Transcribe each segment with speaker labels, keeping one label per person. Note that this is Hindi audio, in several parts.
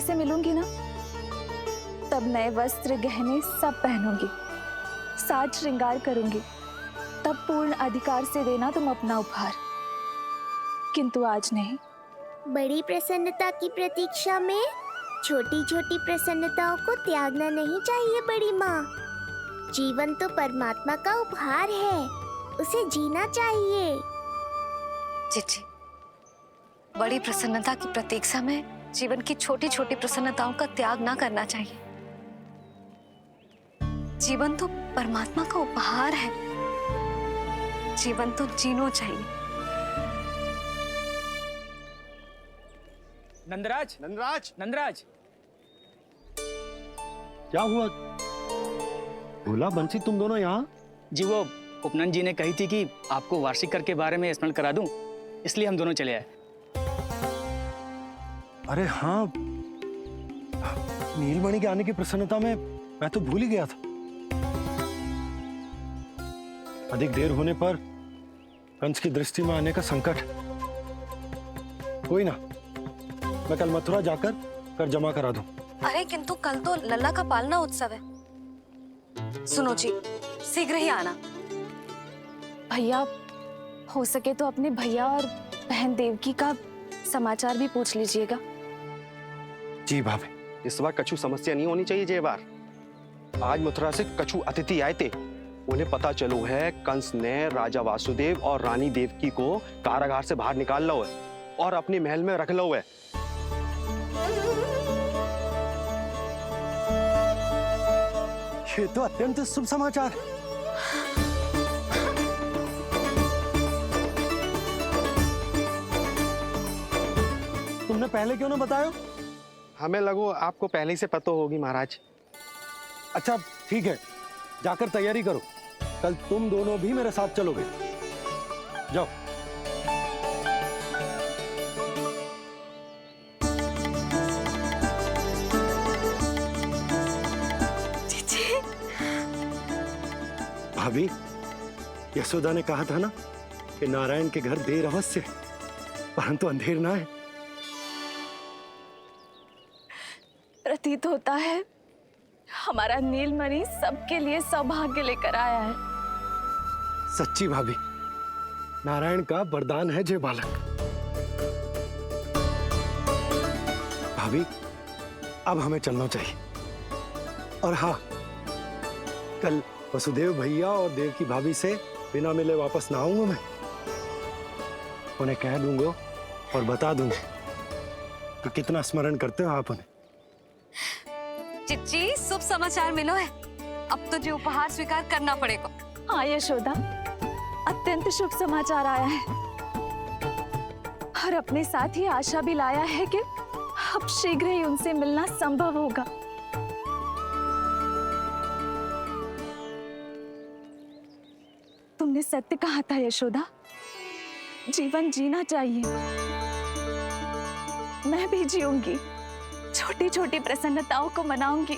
Speaker 1: से मिलूंगी ना, तब नए वस्त्र गहने सब पहनूंगी, साज श्रृंगार करूंगी, तब पूर्ण अधिकार से देना तुम अपना उपहार। किंतु आज नहीं।
Speaker 2: बड़ी प्रसन्नता की प्रतीक्षा में छोटी छोटी प्रसन्नताओं को त्यागना नहीं चाहिए बड़ी माँ। जीवन तो परमात्मा का उपहार है, उसे जीना चाहिए।
Speaker 3: चिची, बड़ी प्रसन्नता की प्रतीक्षा में जीवन की छोटी छोटी प्रसन्नताओं का त्याग ना करना चाहिए। जीवन तो परमात्मा का उपहार है, जीवन तो जीना चाहिए।
Speaker 4: नंदराज,
Speaker 5: नंदराज,
Speaker 4: नंदराज,
Speaker 5: क्या हुआ? भोला, बंसी, तुम दोनों यहाँ?
Speaker 4: जी वो उपनंद जी ने कही थी कि आपको वार्षिक कर के बारे में स्मरण करा दूं, इसलिए हम दोनों चले आए।
Speaker 5: अरे हाँ, नीलमणि के आने की प्रसन्नता में मैं तो भूल ही गया था। अधिक देर होने पर कंस की दृष्टि में आने का संकट। कोई ना, मैं कल मथुरा जाकर कर जमा करा दूं।
Speaker 3: अरे किंतु कल तो लल्ला का पालना उत्सव है। सुनो जी, शीघ्र ही आना।
Speaker 1: भैया, हो सके तो अपने भैया और बहन देवकी का समाचार भी पूछ लीजिएगा।
Speaker 5: जी भाभी।
Speaker 6: इस बार कछु समस्या नहीं होनी चाहिए। ये बार आज मथुरा से कछु अतिथि आए थे, उन्हें पता चलो है कंस ने राजा वासुदेव और रानी देवकी को कारागार से बाहर निकाल लो है और अपने महल में रख लो है।
Speaker 5: ये तो अत्यंत शुभ समाचार। तुमने पहले क्यों ना बताया?
Speaker 6: हमें लगो आपको पहले से पता होगी महाराज।
Speaker 5: अच्छा ठीक है, जाकर तैयारी करो, कल तुम दोनों भी मेरे साथ चलोगे। जाओ। भाभी, यशोदा ने कहा था ना कि नारायण के घर देर अवश्य है, परंतु अंधेर ना है।
Speaker 1: प्रतीत होता है हमारा नीलमणि सबके लिए सौभाग्य लेकर आया है।
Speaker 5: सच्ची भाभी, नारायण का वरदान है जय बालक। भाभी, अब हमें चलना चाहिए। और हाँ, कल वसुदेव भैया और देवकी भाभी से बिना मिले वापस ना आऊंगा मैं। उन्हें कह दूंगा और बता दूंगा कि कितना स्मरण करते हो आप उन्हें।
Speaker 3: चिच्ची, शुभ समाचार मिलो है। अब तो जो उपहार स्वीकार करना पड़ेगा।
Speaker 1: हाँ यशोदा, अत्यंत शुभ समाचार आया है और अपने साथ ही आशा भी लाया है कि अब शीघ्र ही उनसे मिलना संभव होगा। तुमने सत्य कहा था यशोदा, जीवन जीना चाहिए। मैं भी जीऊंगी, छोटी छोटी प्रसन्नताओं को मनाऊंगी,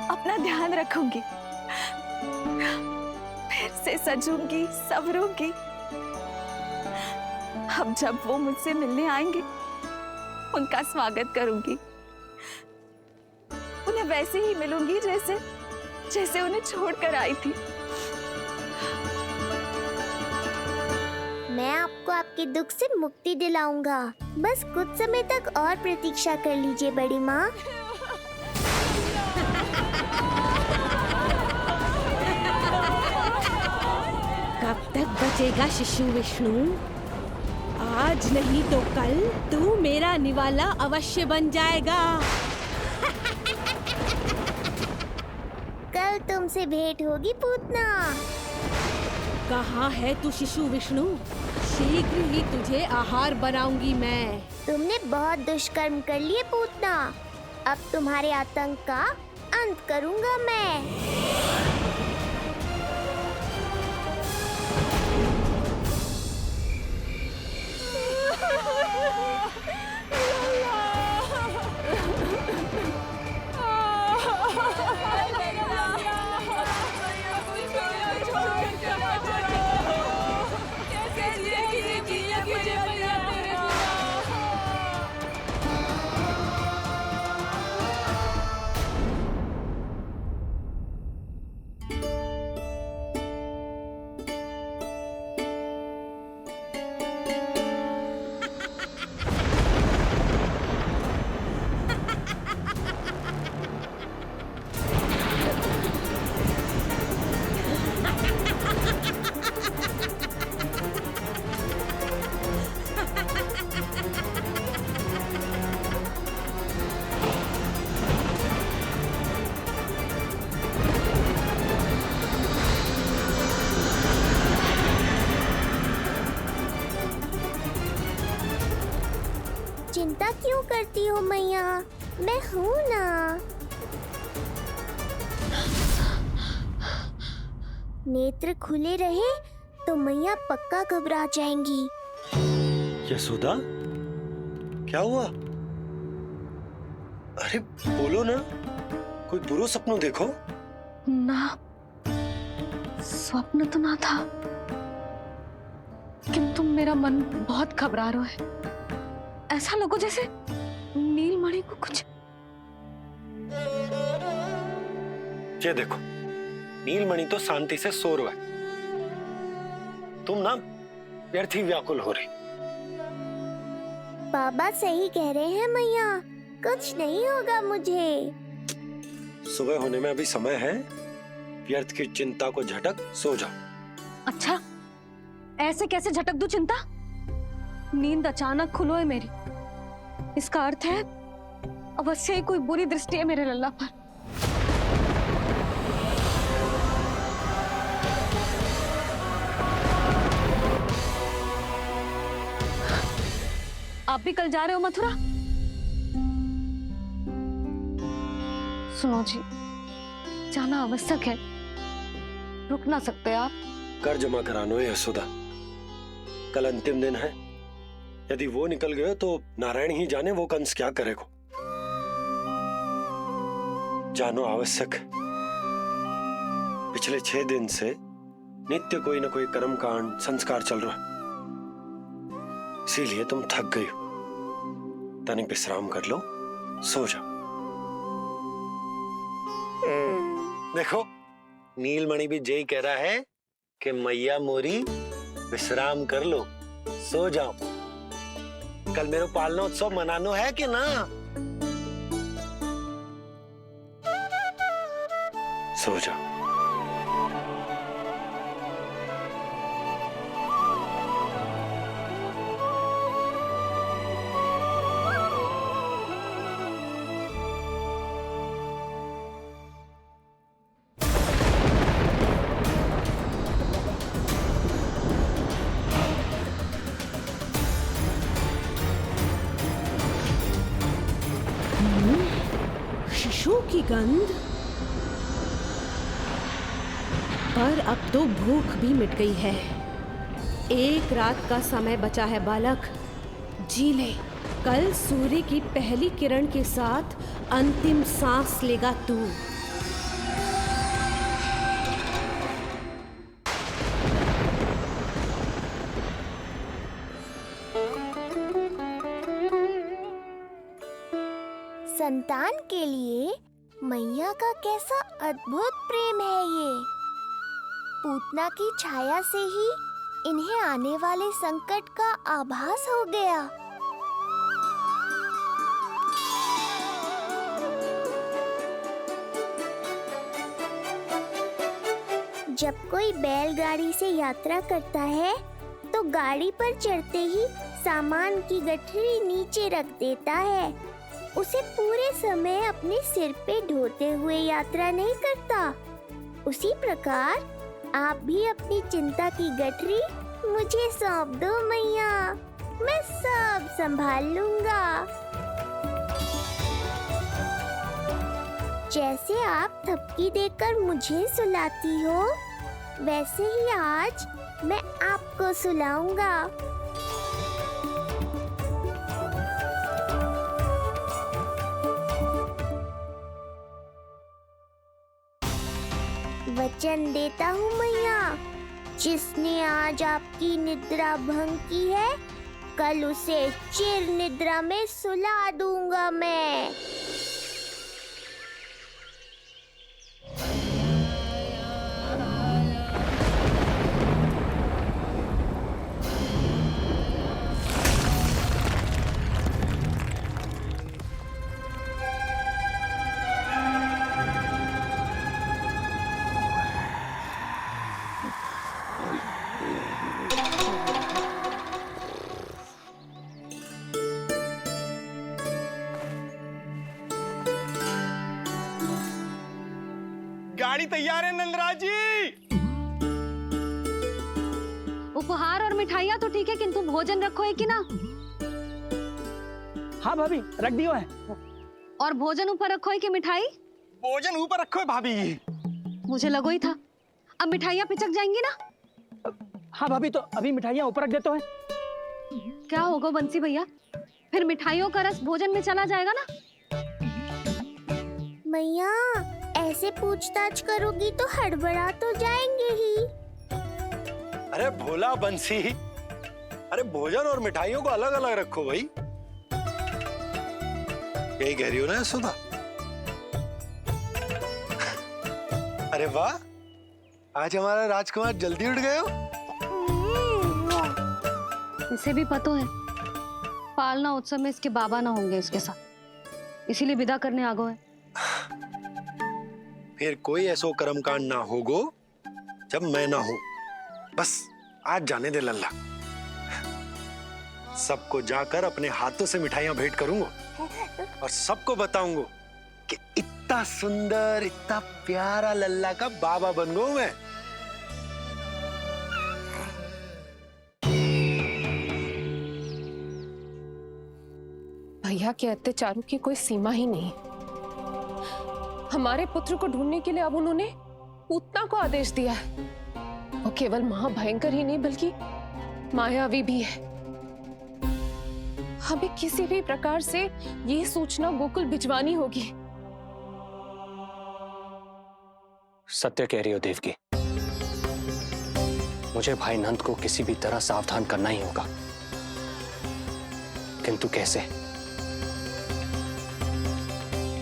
Speaker 1: अपना ध्यान रखूंगी, फिर से सजूंगी, संवरूंगी। अब जब वो मुझसे मिलने आएंगे, उनका स्वागत करूंगी, उन्हें वैसे ही मिलूंगी जैसे जैसे उन्हें छोड़कर आई थी।
Speaker 2: मैं आपको आपके दुख से मुक्ति दिलाऊंगा। बस कुछ समय तक और प्रतीक्षा कर लीजिए बड़ी माँ।
Speaker 7: कब तक बचेगा शिशु विष्णु? आज नहीं तो कल तू मेरा निवाला अवश्य बन जाएगा।
Speaker 2: कल तुमसे भेंट होगी पूतना।
Speaker 7: कहाँ है तू शिशु विष्णु? शीघ्र ही तुझे आहार बनाऊंगी मैं।
Speaker 2: तुमने बहुत दुष्कर्म कर लिए पूतना, अब तुम्हारे आतंक का अंत करूंगा मैं। चिंता क्यों करती हो मैया? मैं हूँ ना। नेत्र खुले रहे तो मैया पक्का घबरा जाएंगी।
Speaker 5: यशोदा, क्या हुआ? अरे बोलो ना, कोई बुरा सपना देखो।
Speaker 3: ना, स्वप्न तो ना था, किंतु मेरा मन बहुत घबरा रहा है। ऐसा लगो जैसे नीलमणि को कुछ।
Speaker 5: ये देखो, नीलमणि तो शांति से सो रहा है, तुम ना व्यर्थ ही व्याकुल हो रही।
Speaker 2: बाबा सही कह रहे हैं मैया, कुछ नहीं होगा मुझे।
Speaker 5: सुबह होने में अभी समय है, व्यर्थ की चिंता को झटक सो जाओ।
Speaker 3: अच्छा, ऐसे कैसे झटक दूं चिंता? नींद अचानक खुलो है मेरी, इसका अर्थ है अवश्य ही कोई बुरी दृष्टि है मेरे लल्ला पर। आप भी कल जा रहे हो मथुरा? सुनो जी, जाना आवश्यक है, रुक ना सकते आप?
Speaker 5: कर जमा करानो है यशोदा, कल अंतिम दिन है। यदि वो निकल गए तो नारायण ही जाने वो कंस क्या करेगा। जानो आवश्यक। पिछले 6 दिन से नित्य कोई ना कोई कर्मकांड संस्कार चल रहा है, इसीलिए तुम थक गई हो। तनिक विश्राम कर लो, सो जाओ। देखो, नीलमणि भी यही कह रहा है कि मैया मोरी विश्राम कर लो, सो जाओ। कल मेरे पालना उत्सव मनानो है कि ना? सो जाओ।
Speaker 7: शिशु की गंध। पर अब तो भूख भी मिट गई है। एक रात का समय बचा है बालक, जी ले। कल सूर्य की पहली किरण के साथ अंतिम सांस लेगा तू।
Speaker 2: संतान के लिए मैया का कैसा अद्भुत प्रेम है ये। पूतना की छाया से ही इन्हें आने वाले संकट का आभास हो गया। जब कोई बैलगाड़ी से यात्रा करता है तो गाड़ी पर चढ़ते ही सामान की गठरी नीचे रख देता है। उसे पूरे समय अपने सिर पे ढोते हुए यात्रा नहीं करता। उसी प्रकार आप भी अपनी चिंता की गठरी मुझे सौंप दो मैया, मैं सब संभाल लूंगा। जैसे आप थपकी देकर मुझे सुलाती हो, वैसे ही आज मैं आपको सुलाऊंगा। वचन देता हूँ मैया, जिसने आज आपकी निद्रा भंग की है, कल उसे चिर निद्रा में सुला दूंगा मैं।
Speaker 6: गाड़ी तैयार है नंदराज जी।
Speaker 3: उपहार और मिठाइयाँ तो ठीक है, किंतु भोजन रखो है कि ना?
Speaker 4: हाँ भाभी, रख दियो है।
Speaker 3: और भोजन ऊपर रखो है कि मिठाई?
Speaker 6: भोजन ऊपर रखो है भाभी।
Speaker 3: मुझे लगो ही था, अब मिठाइयाँ पिचक जाएंगी ना।
Speaker 4: हाँ भाभी, तो अभी मिठाइयाँ ऊपर रख देते हैं।
Speaker 3: क्या होगा बंसी भैया, फिर मिठाइयों का रस भोजन में चला जाएगा ना।
Speaker 2: मैया, ऐसे पूछताछ करोगी तो हड़बड़ा तो जाएंगे ही।
Speaker 5: अरे भोला बंसी, अरे भोजन और मिठाइयों को अलग अलग रखो भाई। यही कह रही हो ना सुधा? अरे वाह, आज हमारा राजकुमार जल्दी उठ गए हो।
Speaker 3: इसे भी पता है पालना उत्सव में इसके बाबा ना होंगे इसके साथ, इसीलिए विदा करने आ गए।
Speaker 5: फिर कोई ऐसो कर्मकांड ना होगो जब मैं ना हूं। बस आज जाने दे लल्ला। सबको जाकर अपने हाथों से मिठाइयां भेंट करूंगा और सबको बताऊंगा कि इतना सुंदर, इतना प्यारा लल्ला का बाबा बन गया मैं।
Speaker 8: भैया के अत्याचारों की कोई सीमा ही नहीं। हमारे पुत्र को ढूंढने के लिए अब उन्होंने पूतना को आदेश दिया है। वो केवल महाभयंकर ही नहीं बल्कि मायावी भी है। हमें किसी भी प्रकार से ये सूचना गोकुल भिजवानी होगी।
Speaker 6: सत्य कह रही हो देवकी, मुझे भाई नंद को किसी भी तरह सावधान करना ही होगा, किंतु कैसे?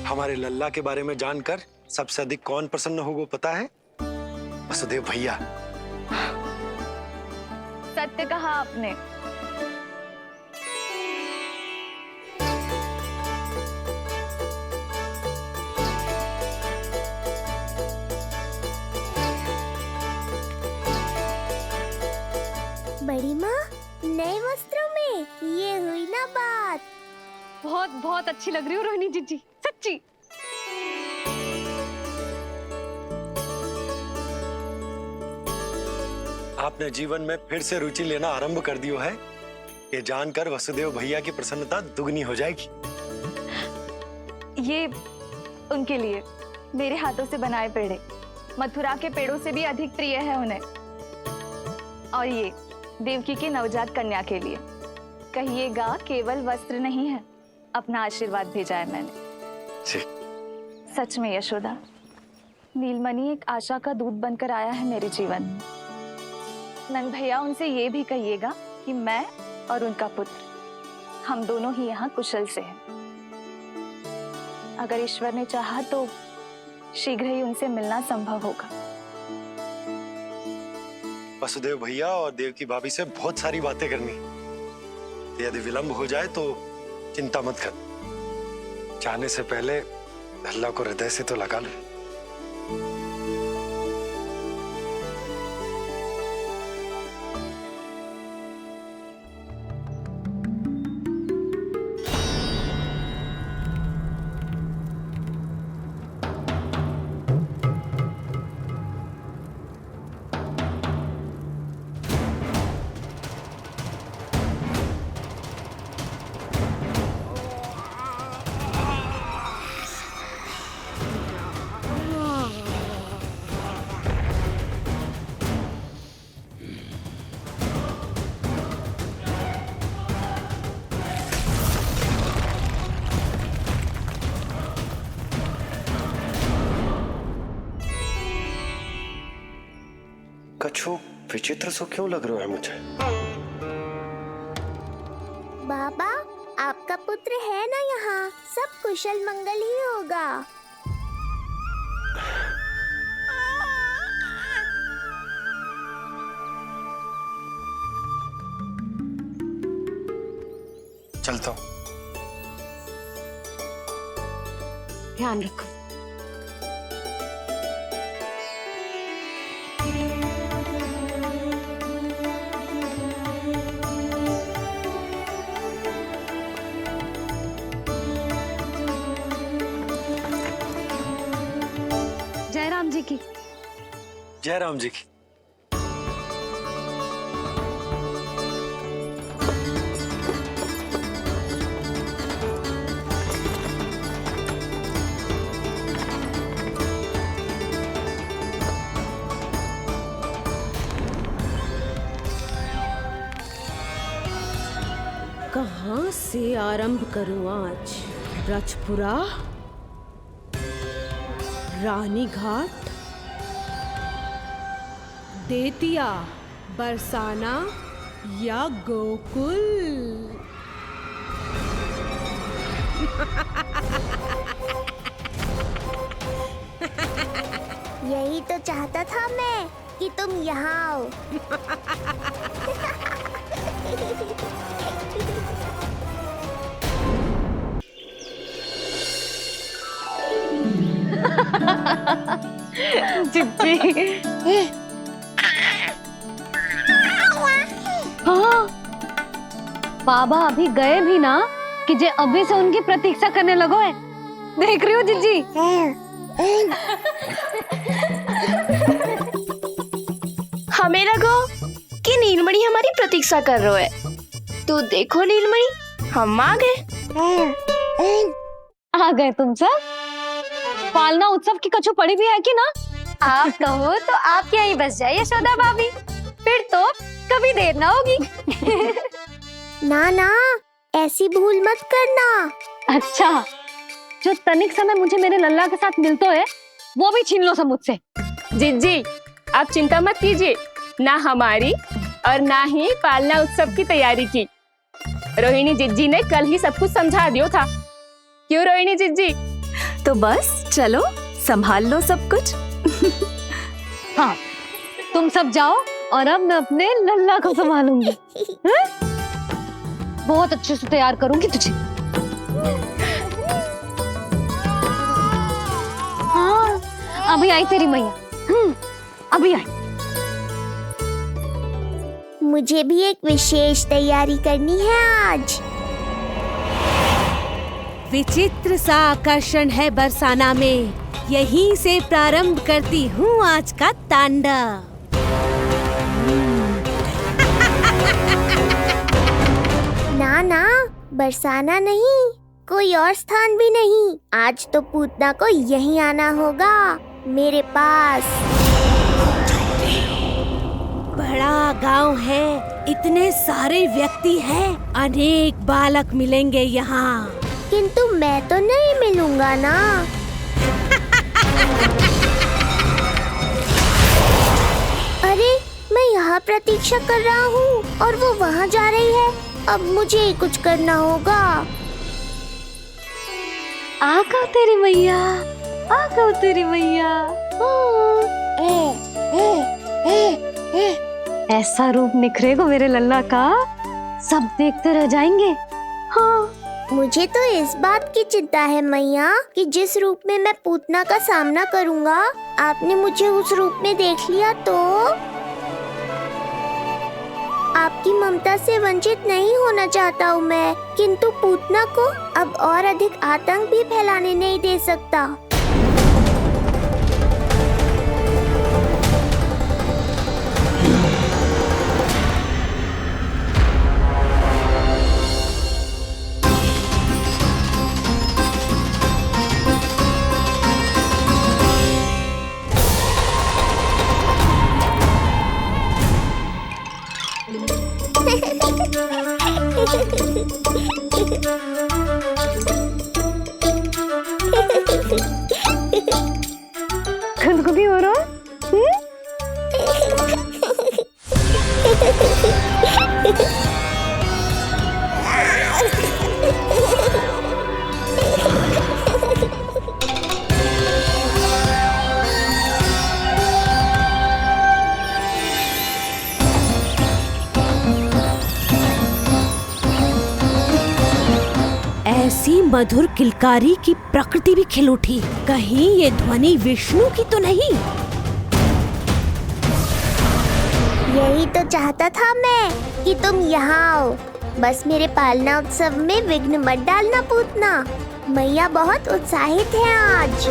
Speaker 5: हमारे लल्ला के बारे में जानकर सबसे अधिक कौन प्रसन्न होगा पता है? वसुदेव भैया।
Speaker 1: सत्य कहा आपने।
Speaker 2: बड़ी माँ, नए वस्त्रों में ये हुई ना बात।
Speaker 3: बहुत बहुत अच्छी लग रही हो रोहिणी जीजी, सच्ची।
Speaker 5: आपने जीवन में फिर से रुचि लेना आरंभ कर दियो है, ये जानकर वसुदेव भैया की प्रसन्नता दुगनी हो जाएगी।
Speaker 1: ये उनके लिए मेरे हाथों से बनाए पेड़े मथुरा के पेड़ों से भी अधिक प्रिय है उन्हें। और ये देवकी की नवजात कन्या के लिए कहिएगा केवल वस्त्र नहीं है, अपना आशीर्वाद भेजा है मैंने।
Speaker 5: जी।
Speaker 1: सच में यशोदा, नीलमणि एक आशा का दूत बनकर आया है मेरे जीवन में। नंद भैया, उनसे ये भी कहिएगा कि मैं और उनका पुत्र हम दोनों ही यहाँ कुशल से हैं। अगर ईश्वर ने चाहा तो शीघ्र ही उनसे मिलना संभव होगा।
Speaker 5: वसुदेव भैया और देवकी भाभी से बहुत सारी बातें करनी, यदि विलंब हो जाए तो चिंता मत कर। जाने से पहले अल्लाह को हृदय से तो लगा लो।
Speaker 6: कछु विचित्र सो क्यों लग रहा है मुझे?
Speaker 2: बाबा, आपका पुत्र है ना यहाँ, सब कुशल मंगल ही होगा।
Speaker 5: चलता हूँ।
Speaker 3: ध्यान रखो। जय राम जी की।
Speaker 5: जय राम जी की।
Speaker 7: कहाँ से आरंभ करूं आज? ब्रजपुरा, रानी घाट, देतिया, बरसाना या गोकुल?
Speaker 2: यही तो चाहता था मैं कि तुम यहाँ आओ।
Speaker 3: जिज्जी। हाँ, बाबा अभी गए भी ना कि जे अभी से उनकी प्रतीक्षा करने लगो है। देख रही हो जिज्जी?
Speaker 9: हमें लगो कि नीलमणि हमारी प्रतीक्षा कर रहे है। तो देखो नीलमणि, हम आ गए।
Speaker 3: आ गए तुम सब? पालना उत्सव की कछु पड़ी भी है कि ना?
Speaker 10: आप कहो तो आप यहीं बस जाइए यशोदा भाभी, फिर तो कभी देर ना होगी।
Speaker 2: ना ना, ऐसी भूल मत करना।
Speaker 3: अच्छा, जो तनिक समय मुझे मेरे लल्ला के साथ मिलते है वो भी छीन लो सब मुझसे।
Speaker 8: जिज्जी, आप चिंता मत कीजिए, ना हमारी और ना ही पालना उत्सव की तैयारी की। रोहिणी जिज्जी ने कल ही सब कुछ समझा दिया था। क्यों रोहिणी जिज्जी?
Speaker 1: तो बस चलो संभाल लो सब कुछ।
Speaker 3: हाँ, तुम सब जाओ और अब मैं अपने लल्ला को संभालूंगी। बहुत अच्छे से तैयार करूंगी तुझे। हाँ, अभी आई तेरी मैया। अभी आई।
Speaker 2: मुझे भी एक विशेष तैयारी करनी है आज।
Speaker 7: विचित्र सा आकर्षण है बरसाना में, यहीं से प्रारंभ करती हूँ आज का तांडव।
Speaker 2: ना ना, बरसाना नहीं, कोई और स्थान भी नहीं। आज तो पूतना को यहीं आना होगा, मेरे पास।
Speaker 7: बड़ा गांव है, इतने सारे व्यक्ति हैं, अनेक बालक मिलेंगे यहाँ।
Speaker 2: किंतु मैं तो नहीं मिलूंगा ना। अरे, मैं यहाँ प्रतीक्षा कर रहा हूँ और वो वहाँ जा रही है। अब मुझे ही कुछ करना होगा।
Speaker 3: आ गओ तेरी मैया, आ गओ तेरी मैया। ऐसा रूप निखरेगा मेरे लल्ला का, सब देखते रह जाएंगे। हाँ,
Speaker 2: मुझे तो इस बात की चिंता है मैया कि जिस रूप में मैं पूतना का सामना करूँगा, आपने मुझे उस रूप में देख लिया तो आपकी ममता से वंचित नहीं होना चाहता हूँ मैं, किंतु पूतना को अब और अधिक आतंक भी फैलाने नहीं दे सकता।
Speaker 3: खुदकुदी हो रहा है?
Speaker 7: ऐसी मधुर किलकारी की प्रकृति भी खिल उठी। कहीं ये ध्वनि विष्णु की तो नहीं?
Speaker 2: यही तो चाहता था मैं कि तुम यहाँ आओ। बस मेरे पालना उत्सव में विघ्न मत डालना पूतना। मैया बहुत उत्साहित है आज।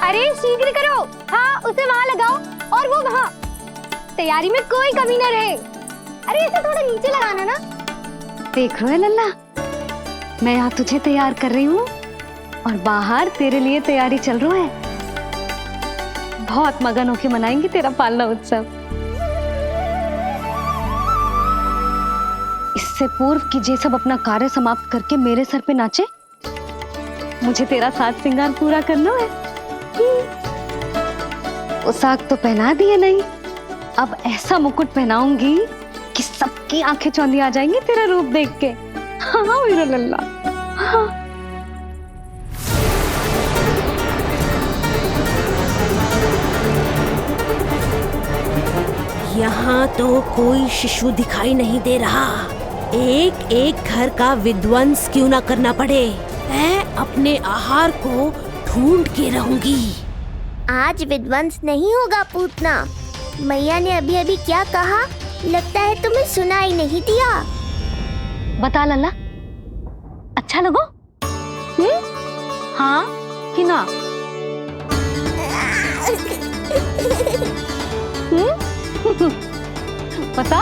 Speaker 10: अरे शीघ्र करो, हाँ उसे वहाँ लगाओ और वो वहाँ। तैयारी में कोई कमी न रहे। अरे इसे थोड़ा नीचे लगाना ना।
Speaker 3: देख रहे हो लल्ला, मैं यहाँ तुझे तैयार कर रही हूँ और बाहर तेरे लिए तैयारी चल रहा है। बहुत मगन होके मनाएंगे तेरा पालना उत्सव। इससे पूर्व कि जे सब अपना कार्य समाप्त करके मेरे सर पे नाचे, मुझे तेरा साज श्रृंगार पूरा करना है। पोशाक तो पहना दिए नहीं, अब ऐसा मुकुट पहनाऊंगी कि सबकी आंखें चौंधी आ जाएंगी तेरा रूप देख के। हाँ मेरा लल्ला, हाँ।
Speaker 7: यहाँ तो कोई शिशु दिखाई नहीं दे रहा। एक एक घर का विध्वंस क्यों ना करना पड़े, मैं अपने आहार को ढूंढ के रहूंगी।
Speaker 2: आज विध्वंस नहीं होगा पूतना। मैया ने अभी अभी क्या कहा, लगता है तुम्हें सुनाई नहीं दिया।
Speaker 3: बता लल्ला, अच्छा लगो? हाँ कि ना? बता।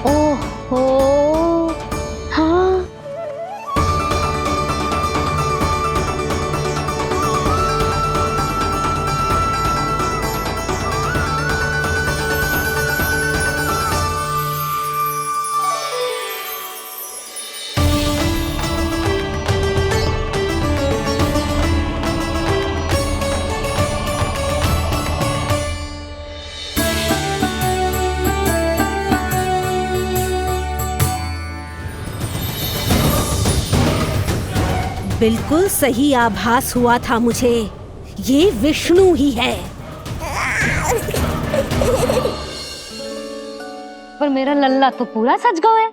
Speaker 3: ओहो, हाँ।
Speaker 7: बिल्कुल सही आभास हुआ था मुझे, ये विष्णु ही है।
Speaker 3: पर मेरा लल्ला तो पूरा सज गया है।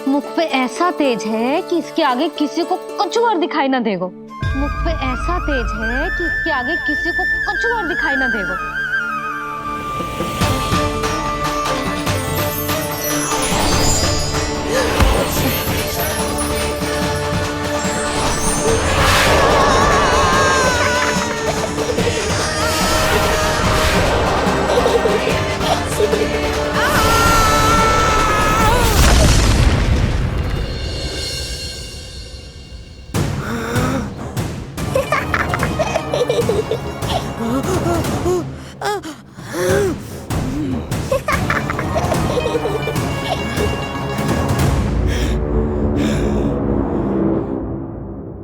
Speaker 3: मुख पे ऐसा तेज है कि इसके आगे किसी को कुछ और दिखाई ना देगो। मुख पे ऐसा तेज है कि इसके आगे किसी को कुछ और दिखाई ना देगो।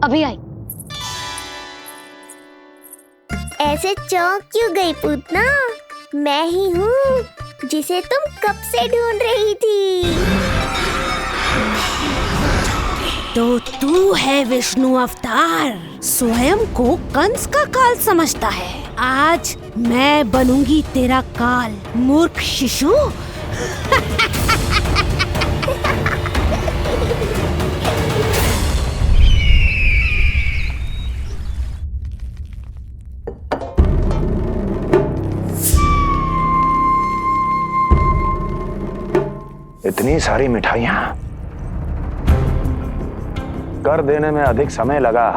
Speaker 3: अभी आई।
Speaker 2: ऐसे चौंक क्यों गई पूतना? मैं ही हूँ जिसे तुम कब से ढूंढ रही थी।
Speaker 7: तो तू है विष्णु अवतार, स्वयं को कंस का काल समझता है। आज मैं बनूंगी तेरा काल, मूर्ख शिशु।
Speaker 11: इतनी सारी मिठाइयां कर देने में अधिक समय लगा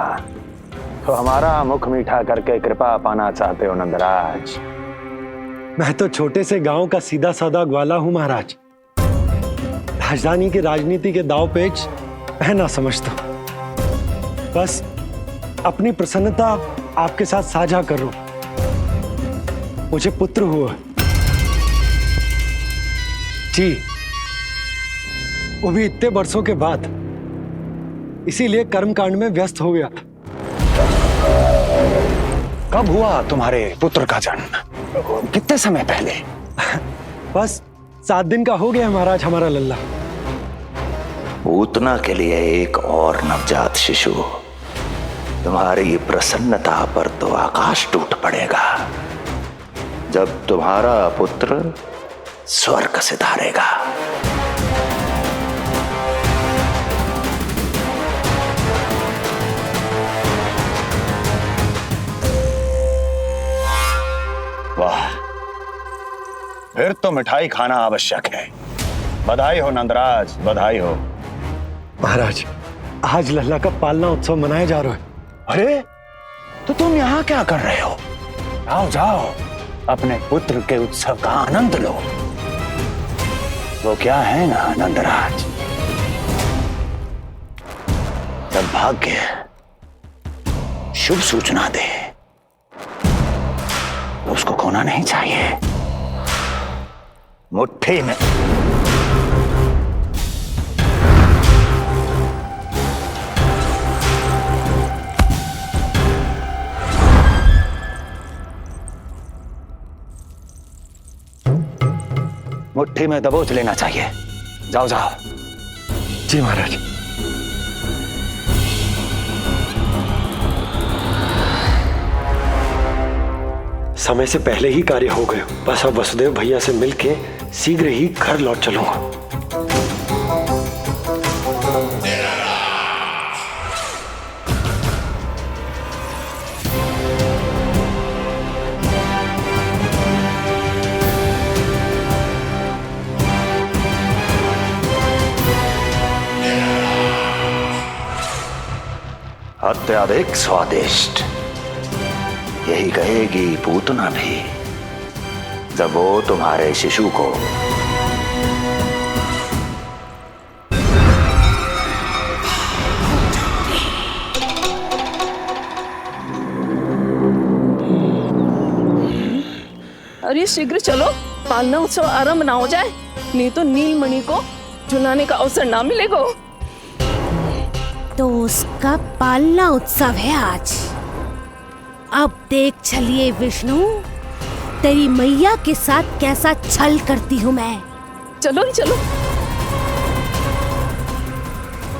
Speaker 11: तो हमारा मुख मीठा करके कृपा पाना चाहते हो नंदराज?
Speaker 5: मैं तो छोटे से गांव का सीधा साधा ग्वाला हूं महाराज। राजधानी की राजनीति के दाव पेच मैं ना समझता। बस अपनी प्रसन्नता आपके साथ साझा कर रहा हूं। मुझे पुत्र हुआ जी, वो भी इतने वर्षों के बाद, इसीलिए कर्मकांड में व्यस्त हो गया।
Speaker 11: कब हुआ तुम्हारे पुत्र का जन्म? कितने समय पहले?
Speaker 5: बस 7 दिन का हो गया महाराज हमारा लल्ला।
Speaker 11: पूतना के लिए एक और नवजात शिशु। तुम्हारी प्रसन्नता पर तो आकाश टूट पड़ेगा जब तुम्हारा पुत्र स्वर्ग सिधारेगा। वाह, फिर तो मिठाई खाना आवश्यक है। बधाई हो नंदराज, बधाई हो।
Speaker 5: महाराज, आज लल्ला का पालना उत्सव मनाया जा रहा है।
Speaker 11: अरे, तो तुम यहाँ क्या कर रहे हो? जाओ जाओ, अपने पुत्र के उत्सव का आनंद लो। वो क्या है ना नंदराज, जब भाग्य शुभ सूचना दे तो उसको खोना नहीं चाहिए। मुट्ठी में मुट्ठी में दबोच लेना चाहिए। जाओ जाओ।
Speaker 5: जी महाराज। समय से पहले ही कार्य हो गए। बस अब वसुदेव भैया से मिलके शीघ्र ही घर लौट चलूंगा।
Speaker 11: अत्यधिक स्वादिष्ट, यही कहेगी पूतना भी जब वो तुम्हारे शिशु को
Speaker 12: अरे शीघ्र चलो, पालना उत्सव आरंभ ना हो जाए, नहीं तो नीलमणि को झुलाने का अवसर ना मिलेगा।
Speaker 7: तो उसका पालना उत्सव है आज। अब देख चलिए विष्णु, तेरी मैया के साथ कैसा छल करती हूँ मैं।
Speaker 12: चलो चलो।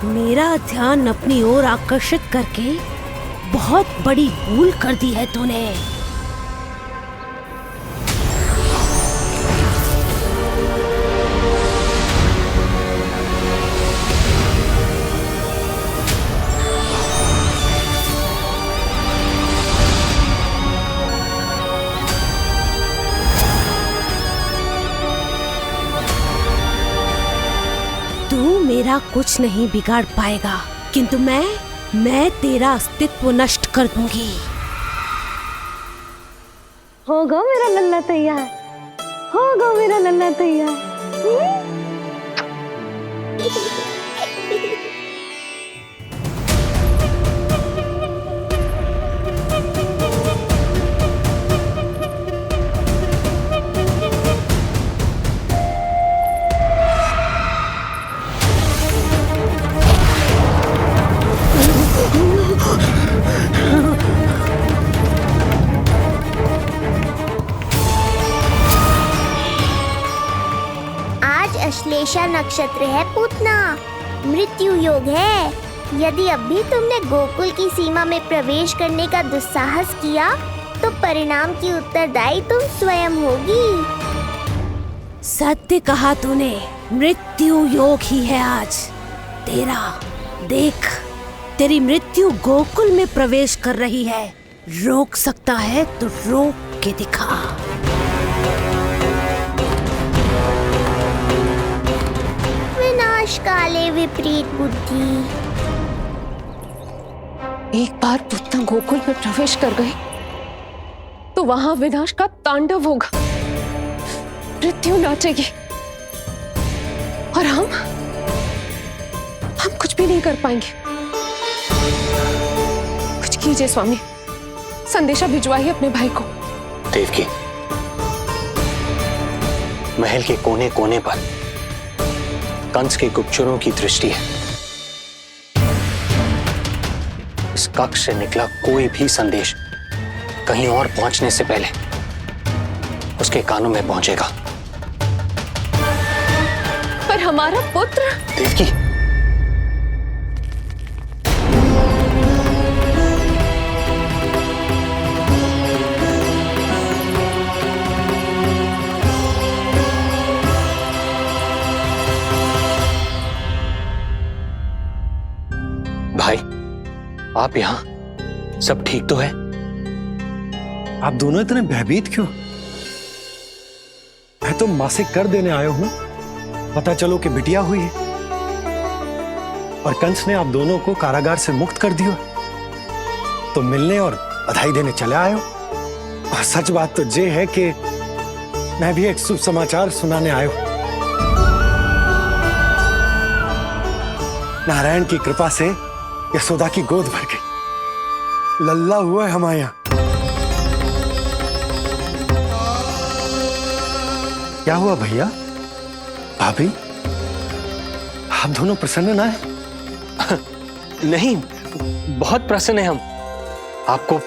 Speaker 7: मेरा ध्यान अपनी ओर आकर्षित करके बहुत बड़ी भूल कर दी है तूने। मेरा कुछ नहीं बिगाड़ पाएगा, किंतु मैं तेरा अस्तित्व नष्ट कर दूंगी।
Speaker 3: होगा मेरा लल्ला तैयार, होगा मेरा लल्ला तैयार।
Speaker 2: अश्लेषा नक्षत्र है पूतना, मृत्यु योग है। यदि अब भी तुमने गोकुल की सीमा में प्रवेश करने का दुस्साहस किया तो परिणाम की उत्तरदायी तुम स्वयं होगी।
Speaker 7: सत्य कहा तूने, मृत्यु योग ही है आज तेरा। देख, तेरी मृत्यु गोकुल में प्रवेश कर रही है। रोक सकता है तो रोक के दिखा।
Speaker 2: विनाश काले विपरीत बुद्धि।
Speaker 12: एक बार पूतना गोकुल में प्रवेश कर गए तो वहां विनाश का तांडव होगा, मृत्यु नाचेगी और हम कुछ भी नहीं कर पाएंगे। कुछ कीजिए स्वामी, संदेशा भिजवाइए अपने भाई को।
Speaker 6: देवकी, महल के कोने कोने पर कंस के गुप्तचरों की दृष्टि है। इस कक्ष से निकला कोई भी संदेश कहीं और पहुंचने से पहले उसके कानों में पहुंचेगा।
Speaker 12: पर हमारा पुत्र।
Speaker 6: देवकी, भाई, आप यहाँ सब ठीक तो है?
Speaker 5: आप दोनों इतने भयभीत क्यों? मैं तो मासिक कर देने आया हूं, पता चलो कि बिटिया हुई है और कंस ने आप दोनों को कारागार से मुक्त कर दिया, तो मिलने और बधाई देने चले आए हो। और सच बात तो ये है कि मैं भी एक शुभ समाचार सुनाने आया हूं। नारायण की कृपा से यशोदा की गोद भर गई, लल्ला हुआ है हमारे यहाँ। क्या हुआ भैया, भाभी, आप दोनों प्रसन्न ना है?
Speaker 13: नहीं, बहुत प्रसन्न है हम। आपको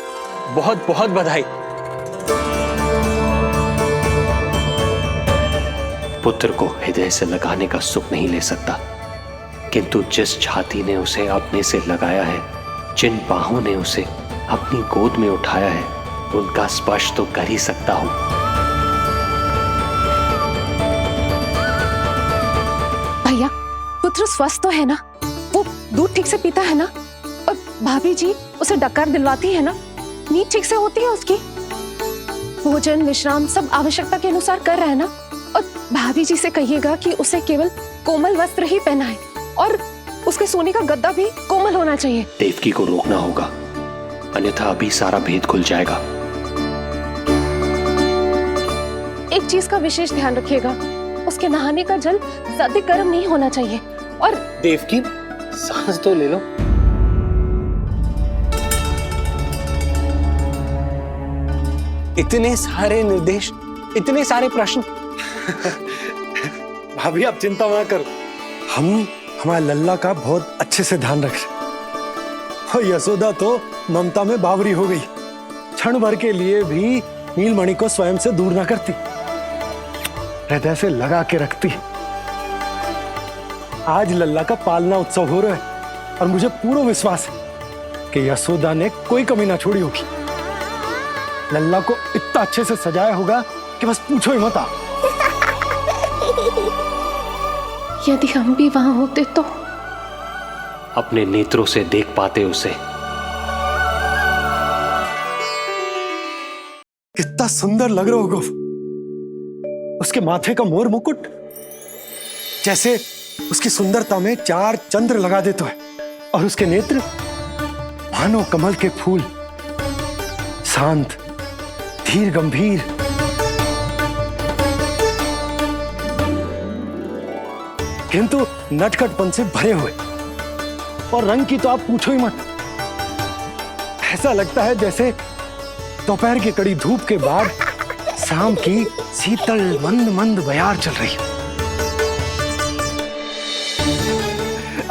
Speaker 13: बहुत बहुत बधाई।
Speaker 11: पुत्र को हृदय से लगाने का सुख नहीं ले सकता, किंतु जिस छाती ने उसे अपने से लगाया है, जिन बाहों ने उसे अपनी गोद में उठाया है, उनका स्पर्श तो कर ही सकता हूं।
Speaker 12: भैया, पुत्र स्वस्थ तो है ना? वो दूध ठीक से पीता है ना? और भाभी जी उसे डकार दिलवाती है ना? नींद ठीक से होती है उसकी? भोजन विश्राम सब आवश्यकता के अनुसार कर रहा है ना? और भाभी जी से कहिएगा कि उसे केवल कोमल वस्त्र ही पहनाए और उसके सोने का गद्दा भी कोमल होना चाहिए।
Speaker 11: देवकी को रोकना होगा, अन्यथा अभी सारा भेद खुल जाएगा।
Speaker 12: एक चीज का विशेष ध्यान रखिएगा, उसके नहाने का जल ज्यादा गर्म नहीं होना चाहिए। और
Speaker 13: देवकी, सांस तो ले लो। इतने सारे निर्देश, इतने सारे प्रश्न।
Speaker 5: भाभी आप चिंता मत करो, हम हमारे लल्ला का बहुत अच्छे से ध्यान रख रहे। और यशोदा तो ममता में बावरी हो गई, क्षण भर के लिए भी नीलमणि को स्वयं से दूर ना करती, हृदय से लगा के रखती। आज लल्ला का पालना उत्सव हो रहा है और मुझे पूरा विश्वास है कि यशोदा ने कोई कमी ना छोड़ी होगी। लल्ला को इतना अच्छे से सजाया होगा कि बस पूछो ही मत।
Speaker 12: यदि हम भी वहां होते तो?
Speaker 11: अपने नेत्रों से देख पाते उसे।
Speaker 5: कितना सुंदर लग रहा होगा उसके माथे का मोर मुकुट, जैसे उसकी सुंदरता में 4 चंद्र लगा देता है। और उसके नेत्र मानो कमल के फूल, शांत, धीर, गंभीर। किंतु नटखटपन से भरे हुए, और रंग की तो आप पूछो ही मत। ऐसा लगता है जैसे दोपहर की कड़ी धूप के बाद शाम की शीतल मंद मंद बयार चल रही है।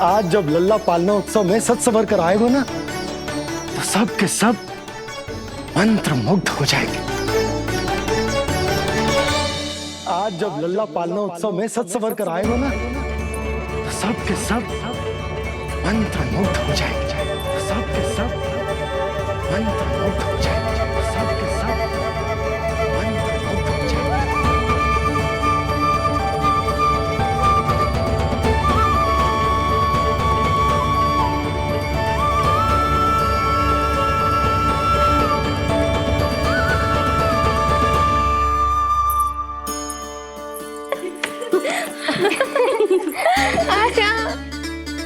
Speaker 5: आज जब लल्ला पालना उत्सव में सज संवर कर आएगा ना, तो सब के सब मंत्र मुग्ध हो जाएंगे। आज जब लल्ला पालना उत्सव में सज संवर कर आएगा ना, तो सब के सब मंत्र मुग्ध हो जाएंगे। सब के सब मंत्र मुग्ध हो जाएंगे। सब के सब मंत्र मुग्ध हो जाएंगे।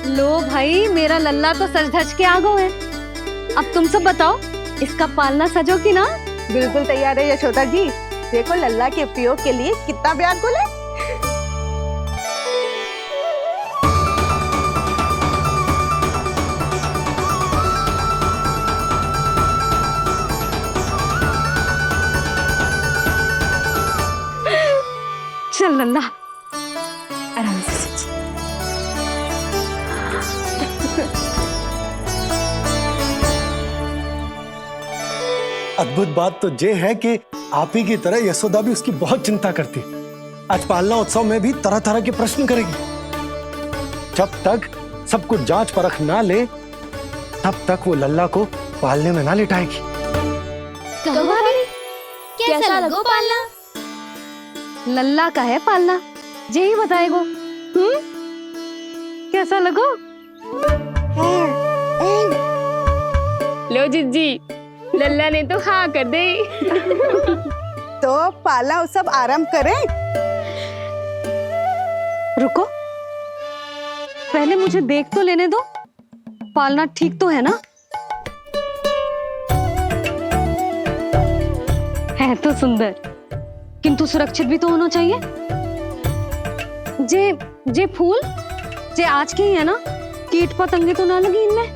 Speaker 3: लो भाई, मेरा लल्ला तो सज धज के आ गए है। अब तुम सब बताओ, इसका पालना सजो कि ना?
Speaker 14: बिल्कुल तैयार है यशोदा जी। देखो लल्ला के उपयोग के लिए कितना व्याकुल है।
Speaker 3: चल लल्ला,
Speaker 1: आराम से सच।
Speaker 5: अद्भुत बात तो ये है कि आप ही की तरह यशोदा भी उसकी बहुत चिंता करती है। आज पालना उत्सव में भी तरह तरह के प्रश्न करेगी। जब तक सब कुछ जांच परख ना ले, तब तक वो लल्ला को पालने में ना लिटाएगी।
Speaker 10: कैसा लगो पालना?
Speaker 3: लल्ला का है पालना, यही बताएगो। कैसा लगो?
Speaker 8: लो जिज्जी, लल्ला ने तो हाँ कर दे।
Speaker 14: तो पालना उत्सव आरंभ करें?
Speaker 3: रुको, पहले मुझे देख तो लेने दो, पालना ठीक तो है ना? है तो सुंदर, किंतु सुरक्षित भी तो होना चाहिए। जे फूल जे आज के ही है ना, कीट पतंगे तो ना लगी इनमें?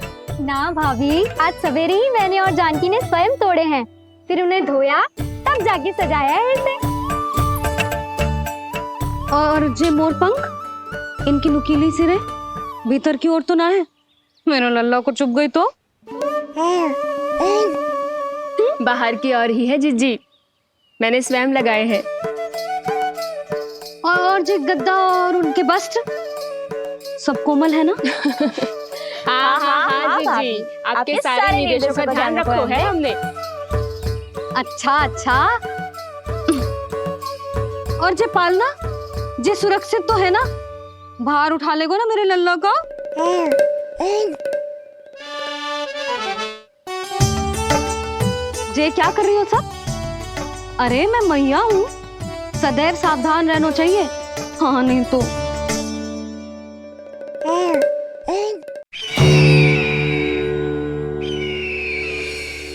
Speaker 10: ना भाभी, आज सवेरे ही मैंने और जानकी ने स्वयं तोड़े हैं, फिर उन्हें धोया तब जाके सजाया है इसे।
Speaker 3: और जे मोर पंख, इनकी नुकीली सिरे भीतर की ओर तो ना है? मेरा लल्ला को चुभ गई तो?
Speaker 8: बाहर की ओर ही है जिज्जी, मैंने स्वयं लगाए हैं।
Speaker 3: और जे गद्दा और उनके वस्त्र सब कोमल है ना?
Speaker 8: हाँ हाँ हाँ जिज्जी, आपके सारे निर्देशों का ध्यान रखो है हमने।
Speaker 3: अच्छा अच्छा। और जे पालना, जे सुरक्षित तो है ना? बाहर उठा लेगो ना मेरे लल्ला को? जे क्या कर रही हो सब? अरे मैं मैया हूँ, सदैव सावधान रहना चाहिए। हाँ नहीं तो।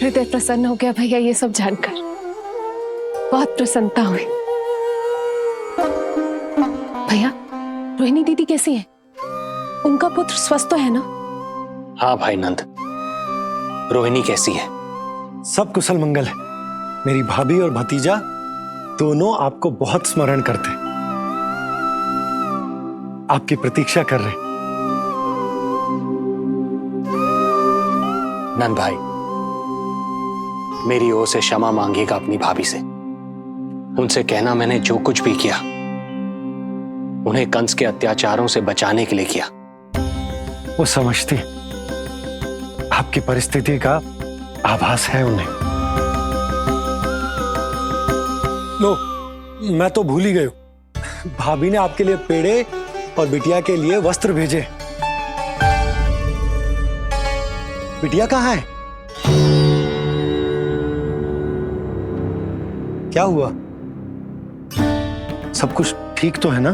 Speaker 12: हृदय प्रसन्न हो गया भैया ये सब जानकर, बहुत प्रसन्नता हुई। भैया, रोहिणी दीदी कैसी है? उनका पुत्र स्वस्थ तो है ना?
Speaker 13: हाँ भाई नंद, रोहिणी कैसी है?
Speaker 5: सब कुशल मंगल है। मेरी भाभी और भतीजा दोनों आपको बहुत स्मरण करते हैं, आपकी प्रतीक्षा कर रहे।
Speaker 13: नंद भाई, मेरी ओर से क्षमा मांगिएगा अपनी भाभी से। उनसे कहना मैंने जो कुछ भी किया, उन्हें कंस के अत्याचारों से बचाने के लिए किया।
Speaker 5: वो समझती, आपकी परिस्थिति का आभास है उन्हें। लो, मैं तो भूल ही गई हूं। भाभी ने आपके लिए पेड़े और बिटिया के लिए वस्त्र भेजे। बिटिया कहाँ है? क्या हुआ? सब कुछ ठीक तो है ना?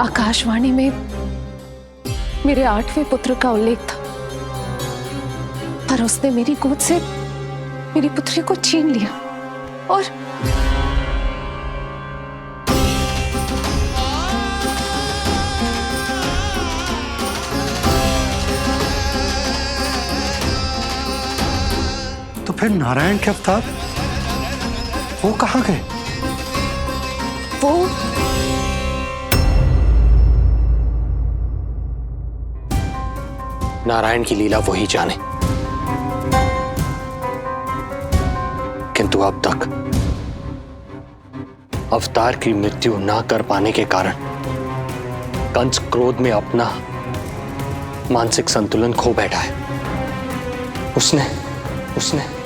Speaker 12: आकाशवाणी में मेरे 8वें पुत्र का उल्लेख था, पर उसने मेरी गोद से मेरी पुत्री को छीन लिया और
Speaker 5: तो फिर नारायण के अवतार वो कहाँ गए?
Speaker 12: वो
Speaker 13: नारायण की लीला वही जाने, किंतु अब तक अवतार की मृत्यु ना कर पाने के कारण कंस क्रोध में अपना मानसिक संतुलन खो बैठा है। उसने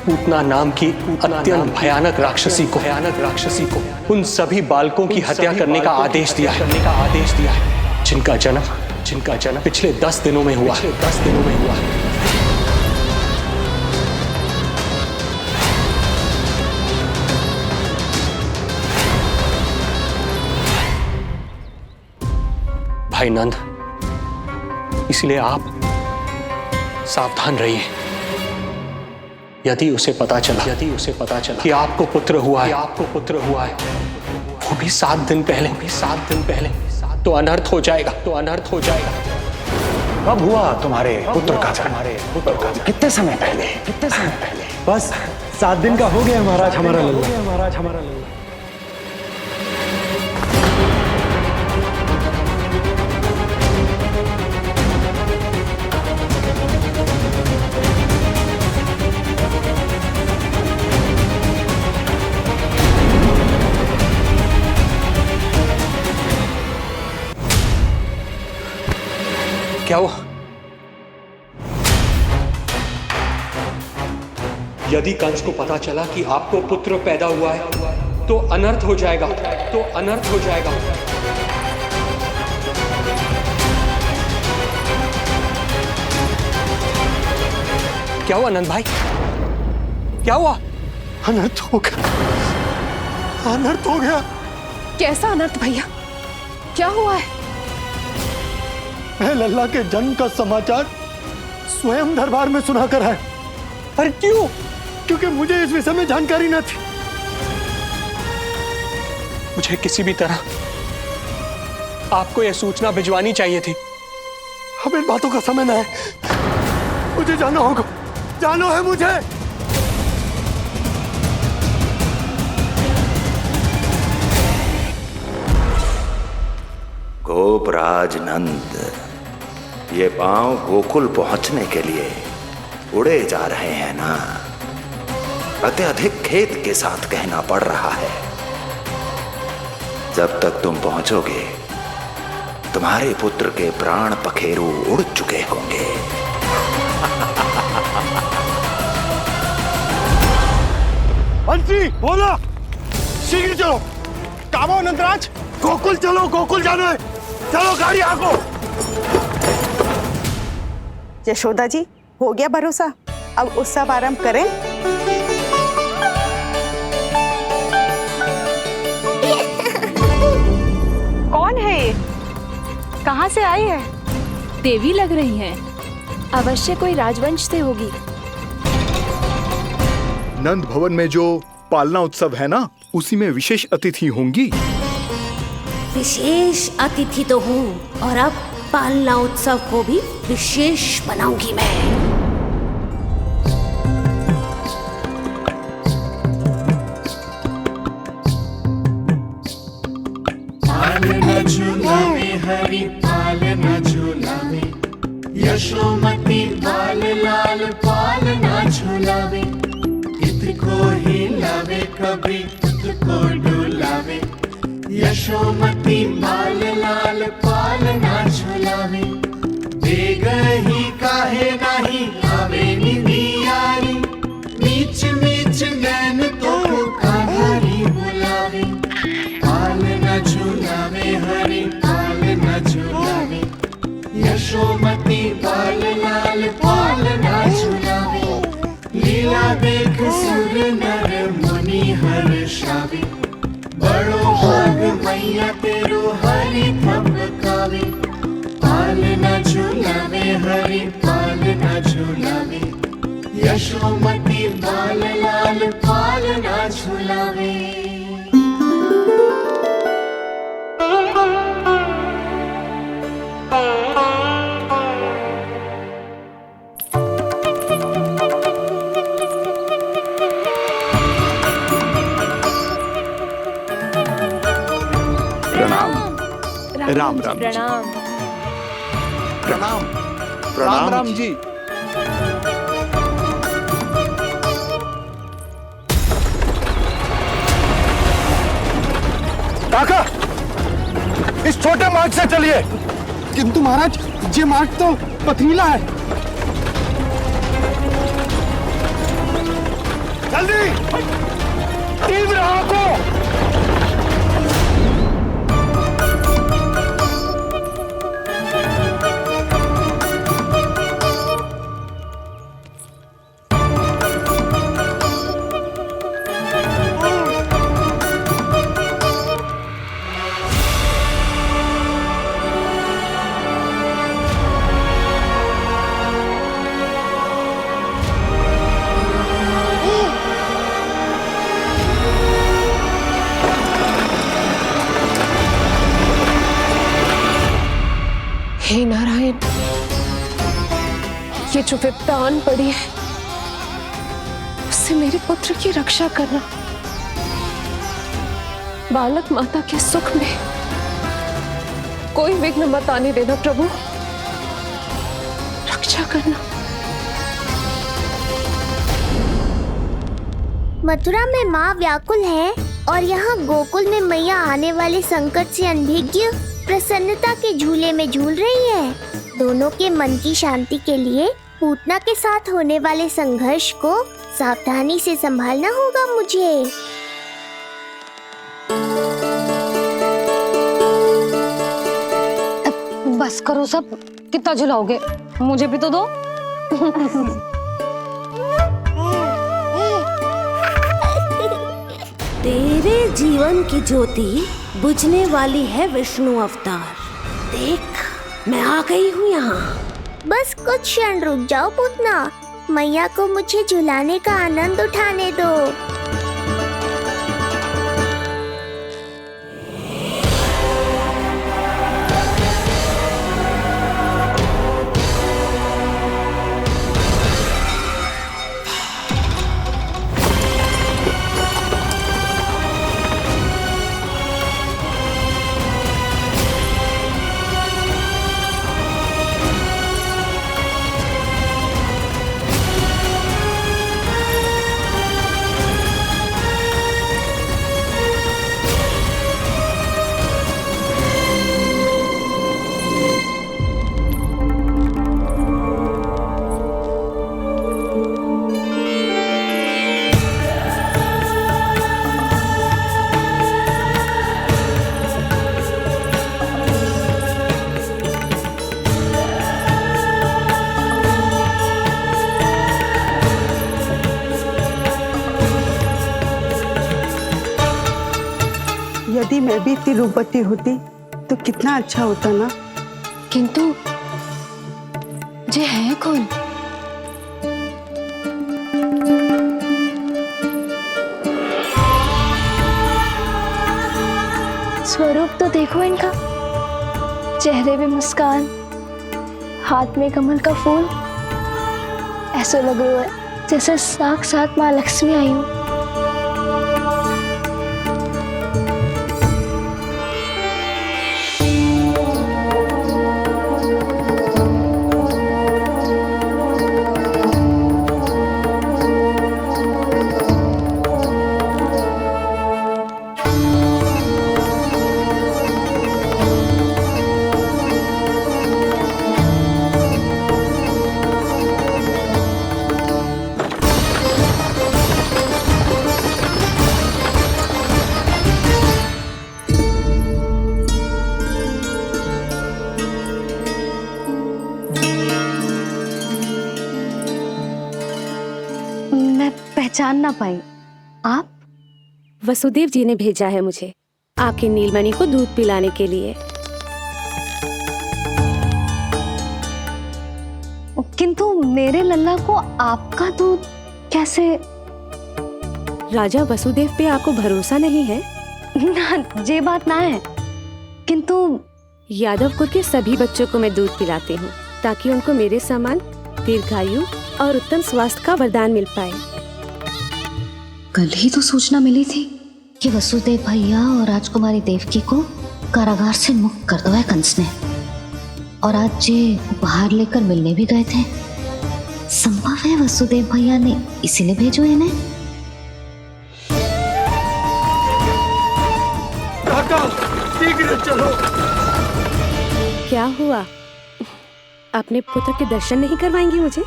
Speaker 13: पूतना नाम की अत्यंत भयानक राक्षसी को उन सभी बालकों की हत्या करने का आदेश दिया है, जिनका जन्म पिछले 10 दिनों में हुआ। भाई नंद, इसलिए आप सावधान रहिए। यदि उसे पता चला कि आपको पुत्र हुआ है, वो भी 7 दिन पहले, तो अनर्थ हो जाएगा।
Speaker 11: कब हुआ तुम्हारे पुत्र का जन्म? कितने समय पहले?
Speaker 5: बस 7 दिन का हो गया महाराज हमारा लल्ला।
Speaker 13: क्या हुआ? यदि कंस को पता चला कि आपको पुत्र पैदा हुआ है तो अनर्थ हो जाएगा। क्या हुआ नंद भाई? क्या हुआ?
Speaker 5: अनर्थ हो गया।
Speaker 12: कैसा अनर्थ भैया? क्या हुआ है?
Speaker 5: मैं लल्ला के जन्म का समाचार स्वयं दरबार में सुना कर आया। अरे क्यों? क्योंकि मुझे इस विषय में जानकारी न थी।
Speaker 13: मुझे किसी भी तरह आपको यह सूचना भिजवानी चाहिए थी।
Speaker 5: अब इन बातों का समय न है, मुझे जाना होगा, जाना है मुझे।
Speaker 11: गोपराज नंद, ये पांव गोकुल पहुंचने के लिए उड़े जा रहे हैं ना? अत्यधिक खेद के साथ कहना पड़ रहा है। जब तक तुम पहुंचोगे तुम्हारे पुत्र के प्राण पखेरु उड़ चुके होंगे।
Speaker 5: बंसी बोला, शीघ्र चलो। काबो नंदराज, गोकुल चलो, गोकुल जाना है। चलो गाड़ी आगो।
Speaker 14: यशोदा जी, हो गया भरोसा, अब उत्सव आरंभ करें।
Speaker 7: कौन है ये? कहाँ से आई है?
Speaker 1: देवी लग रही हैं। अवश्य कोई राजवंश से होगी।
Speaker 15: नंद भवन में जो पालना उत्सव है ना, उसी में विशेष अतिथि होंगी।
Speaker 7: विशेष अतिथि तो हूँ, और अब पालना उत्सव को भी विशेष बनाऊंगी मैं।
Speaker 16: पालना झूलावे हरि पालना झूलावे, यशोमती बाल लाल पालना झूलावे। हित को हिलावे कभी खुद को डुलावे, यशोमती बाल लाल पालना झूलावे। देग ही काहे नाही आवे निधियारी, मीच मीच नैन तो कान्हारी बुलावे। पालना झूलावे हरि पालना झूलावे, यशोमती बाल लाल पालना झूलावे। लीला देख सुर नर मुनि हर्षावे, बड़ो भाग मैया तेरो हरि थपकावे। पालना झूलावे हरि पालना झूलावे, यशोमती बाल लाल पालना झूलावे।
Speaker 15: राम राम जी।
Speaker 1: प्रणाम।
Speaker 15: प्रणाम प्रणाम राम जी।
Speaker 5: काका, इस छोटे मार्ग से चलिए। किंतु महाराज, ये मार्ग तो पथरीला है। जल्दी तीव्र आंखों।
Speaker 12: हे नारायण, ये जो विपदा आन पड़ी है, उससे मेरे पुत्र की रक्षा करना। बालक माता के सुख में कोई विघ्न मत आने देना प्रभु, रक्षा करना।
Speaker 2: मथुरा में माँ व्याकुल है और यहाँ गोकुल में मैया आने वाले संकट से अनभिज्ञ प्रसन्नता के झूले में झूल रही है। दोनों के मन की शांति के लिए पूतना के साथ होने वाले संघर्ष को सावधानी से संभालना होगा मुझे।
Speaker 3: बस करो सब, कितना झुलाओगे? मुझे भी तो दो।
Speaker 7: तेरे जीवन की ज्योति बुझने वाली है विष्णु अवतार। देख मैं आ गई हूँ यहाँ।
Speaker 2: बस कुछ क्षण रुक जाओ पूतना, मैया को मुझे झुलाने का आनंद उठाने दो।
Speaker 14: यदि मैं भी इतनी रूपवती होती तो कितना अच्छा होता ना।
Speaker 12: किंतु जे है कौन?
Speaker 1: स्वरूप तो देखो इनका, चेहरे पे मुस्कान, हाथ में कमल का फूल। ऐसा लग रहा है जैसे साक्षात माँ लक्ष्मी आई हो।
Speaker 3: पहचान ना पाई। आप?
Speaker 7: वसुदेव जी ने भेजा है मुझे आपकी नीलमणि को दूध पिलाने के लिए।
Speaker 3: किंतु मेरे लल्ला को आपका दूध कैसे?
Speaker 7: राजा वसुदेव पे आपको भरोसा नहीं है?
Speaker 3: ना, ये बात ना है। किंतु
Speaker 7: यादव कुल के सभी बच्चों को मैं दूध पिलाती हूँ ताकि उनको मेरे समान दीर्घायु और उत्तम स्वास्थ्य का वरदान मिल पाए।
Speaker 3: कल ही तो सूचना मिली थी कि वसुदेव भैया और राजकुमारी देवकी को कारागार से मुक्त कर दो है कंस ने, और आज ये उपहार लेकर मिलने भी गए थे। संभव है वसुदेव भैया ने इसीलिए भेजो इन्हें।
Speaker 5: काका, शीघ्र चलो।
Speaker 7: क्या हुआ? अपने पुत्र के दर्शन नहीं करवाएंगी मुझे?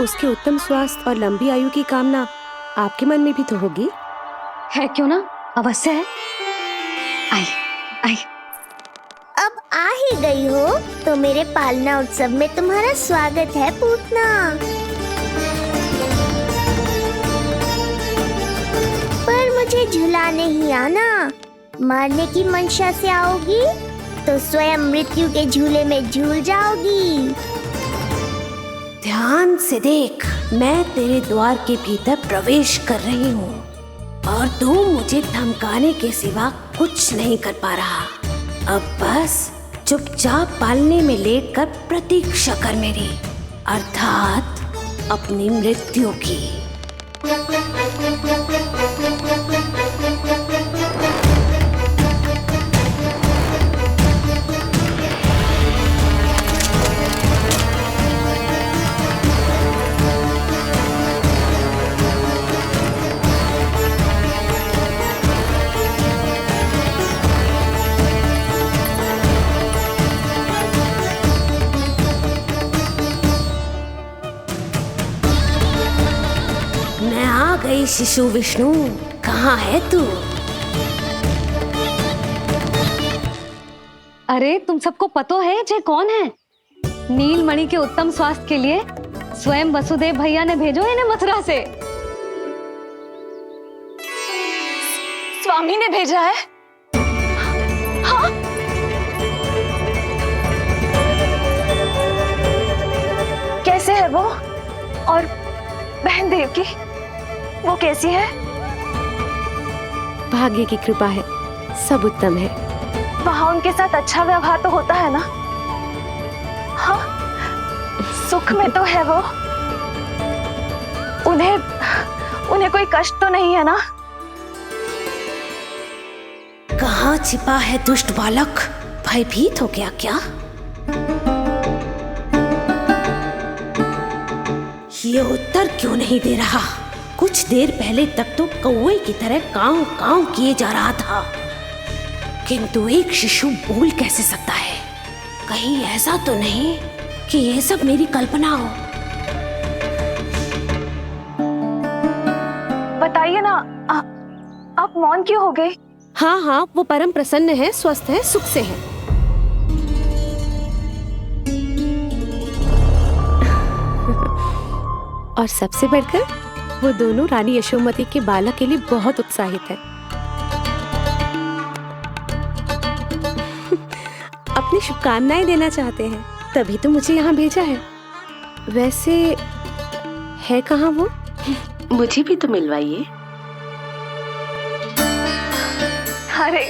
Speaker 7: उसके उत्तम स्वास्थ्य और लंबी आयु की कामना आपके मन में भी तो होगी।
Speaker 3: है क्यों ना, अवश्य है। आई आई।
Speaker 2: अब आ ही गई हो तो मेरे पालना उत्सव में तुम्हारा स्वागत है पूतना। पर मुझे झुलाने ही आना, मारने की मंशा से आओगी तो स्वयं मृत्यु के झूले में झूल जाओगी।
Speaker 7: ध्यान से देख, मैं तेरे द्वार के भीतर प्रवेश कर रही हूँ और तू मुझे धमकाने के सिवा कुछ नहीं कर पा रहा। अब बस चुपचाप पालने में लेटकर प्रतीक्षा कर मेरी, अर्थात अपनी मृत्यु की। गई शिशु विष्णु, कहाँ है तू?
Speaker 3: अरे तुम सबको पतो है जे कौन है? नीलमणि के उत्तम स्वास्थ्य के लिए स्वयं वसुदेव भैया ने भेजो इन्हें मथुरा से।
Speaker 1: स्वामी ने भेजा है? हाँ? और बहन देवकी, वो कैसी है?
Speaker 7: भाग्य की कृपा है, सब उत्तम है।
Speaker 1: वहाँ उनके साथ अच्छा व्यवहार तो होता है ना? हाँ, सुख में तो है वो। उन्हें कोई कष्ट तो नहीं है ना?
Speaker 7: कहाँ छिपा है दुष्ट बालक? भयभीत हो गया क्या? ये उत्तर क्यों नहीं दे रहा? कुछ देर पहले तक तो कौवे की तरह कांव कांव किए जा रहा था, किंतु एक शिशु बोल कैसे सकता है? कहीं ऐसा तो नहीं कि ये सब मेरी कल्पना हो?
Speaker 1: बताइए ना, आप मौन क्यों हो गए?
Speaker 7: हाँ हाँ, वो परम प्रसन्न है, स्वस्थ है, सुख से है। और सबसे बढ़कर वो दोनों रानी यशोमती के बालक के लिए बहुत उत्साहित है। अपनी शुभकामनाएं देना चाहते हैं, तभी तो मुझे यहाँ भेजा है। वैसे है कहाँ वो?
Speaker 9: मुझे भी तो मिलवाइए।
Speaker 1: अरे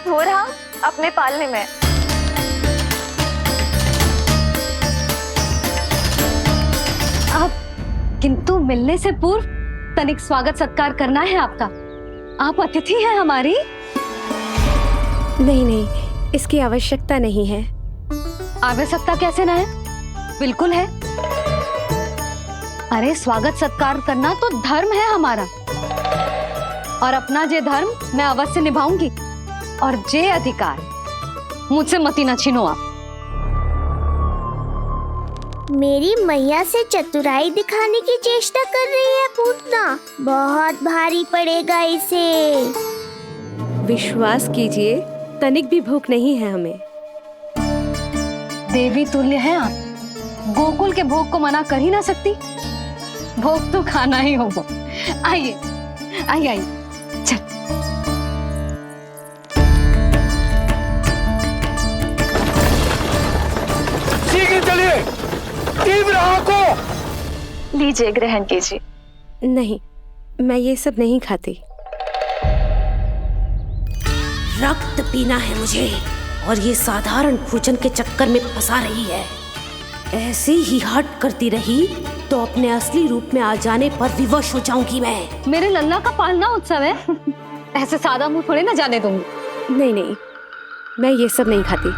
Speaker 1: वो रहा अपने पालने में।
Speaker 3: किंतु मिलने से पूर्व तनिक स्वागत सत्कार करना है आपका। आप अतिथि हैं हमारी।
Speaker 7: नहीं नहीं, इसकी आवश्यकता नहीं है।
Speaker 3: आवश्यकता कैसे ना है? बिल्कुल है। अरे स्वागत सत्कार करना तो धर्म है हमारा, और अपना जे धर्म मैं अवश्य निभाऊंगी, और जे अधिकार मुझसे मती न छीनो आप।
Speaker 2: मेरी मैया से चतुराई दिखाने की चेष्टा कर रही है पूतना। बहुत भारी पड़ेगा इसे।
Speaker 7: विश्वास कीजिए, तनिक भी भूख नहीं है हमें।
Speaker 3: देवी तुल्य हैं आप, गोकुल के भोग को मना कर ही ना सकती। भोग तो खाना ही होगा। आइए आइए आइए, चल।
Speaker 5: शीघ्र चलिए, तीव्र को
Speaker 1: लीजिए, ग्रहण कीजिए।
Speaker 7: नहीं, मैं ये सब नहीं खाती। रक्त पीना है मुझे, और ये साधारण भोजन के चक्कर में फंसा रही है। ऐसे ही हट करती रही तो अपने असली रूप में आ जाने पर विवश हो जाऊंगी मैं।
Speaker 3: मेरे लल्ला का पालना उत्सव है, ऐसे सादा मुंह थोड़े ना जाने दूंगी।
Speaker 7: नहीं नहीं, मैं ये सब नहीं खाती।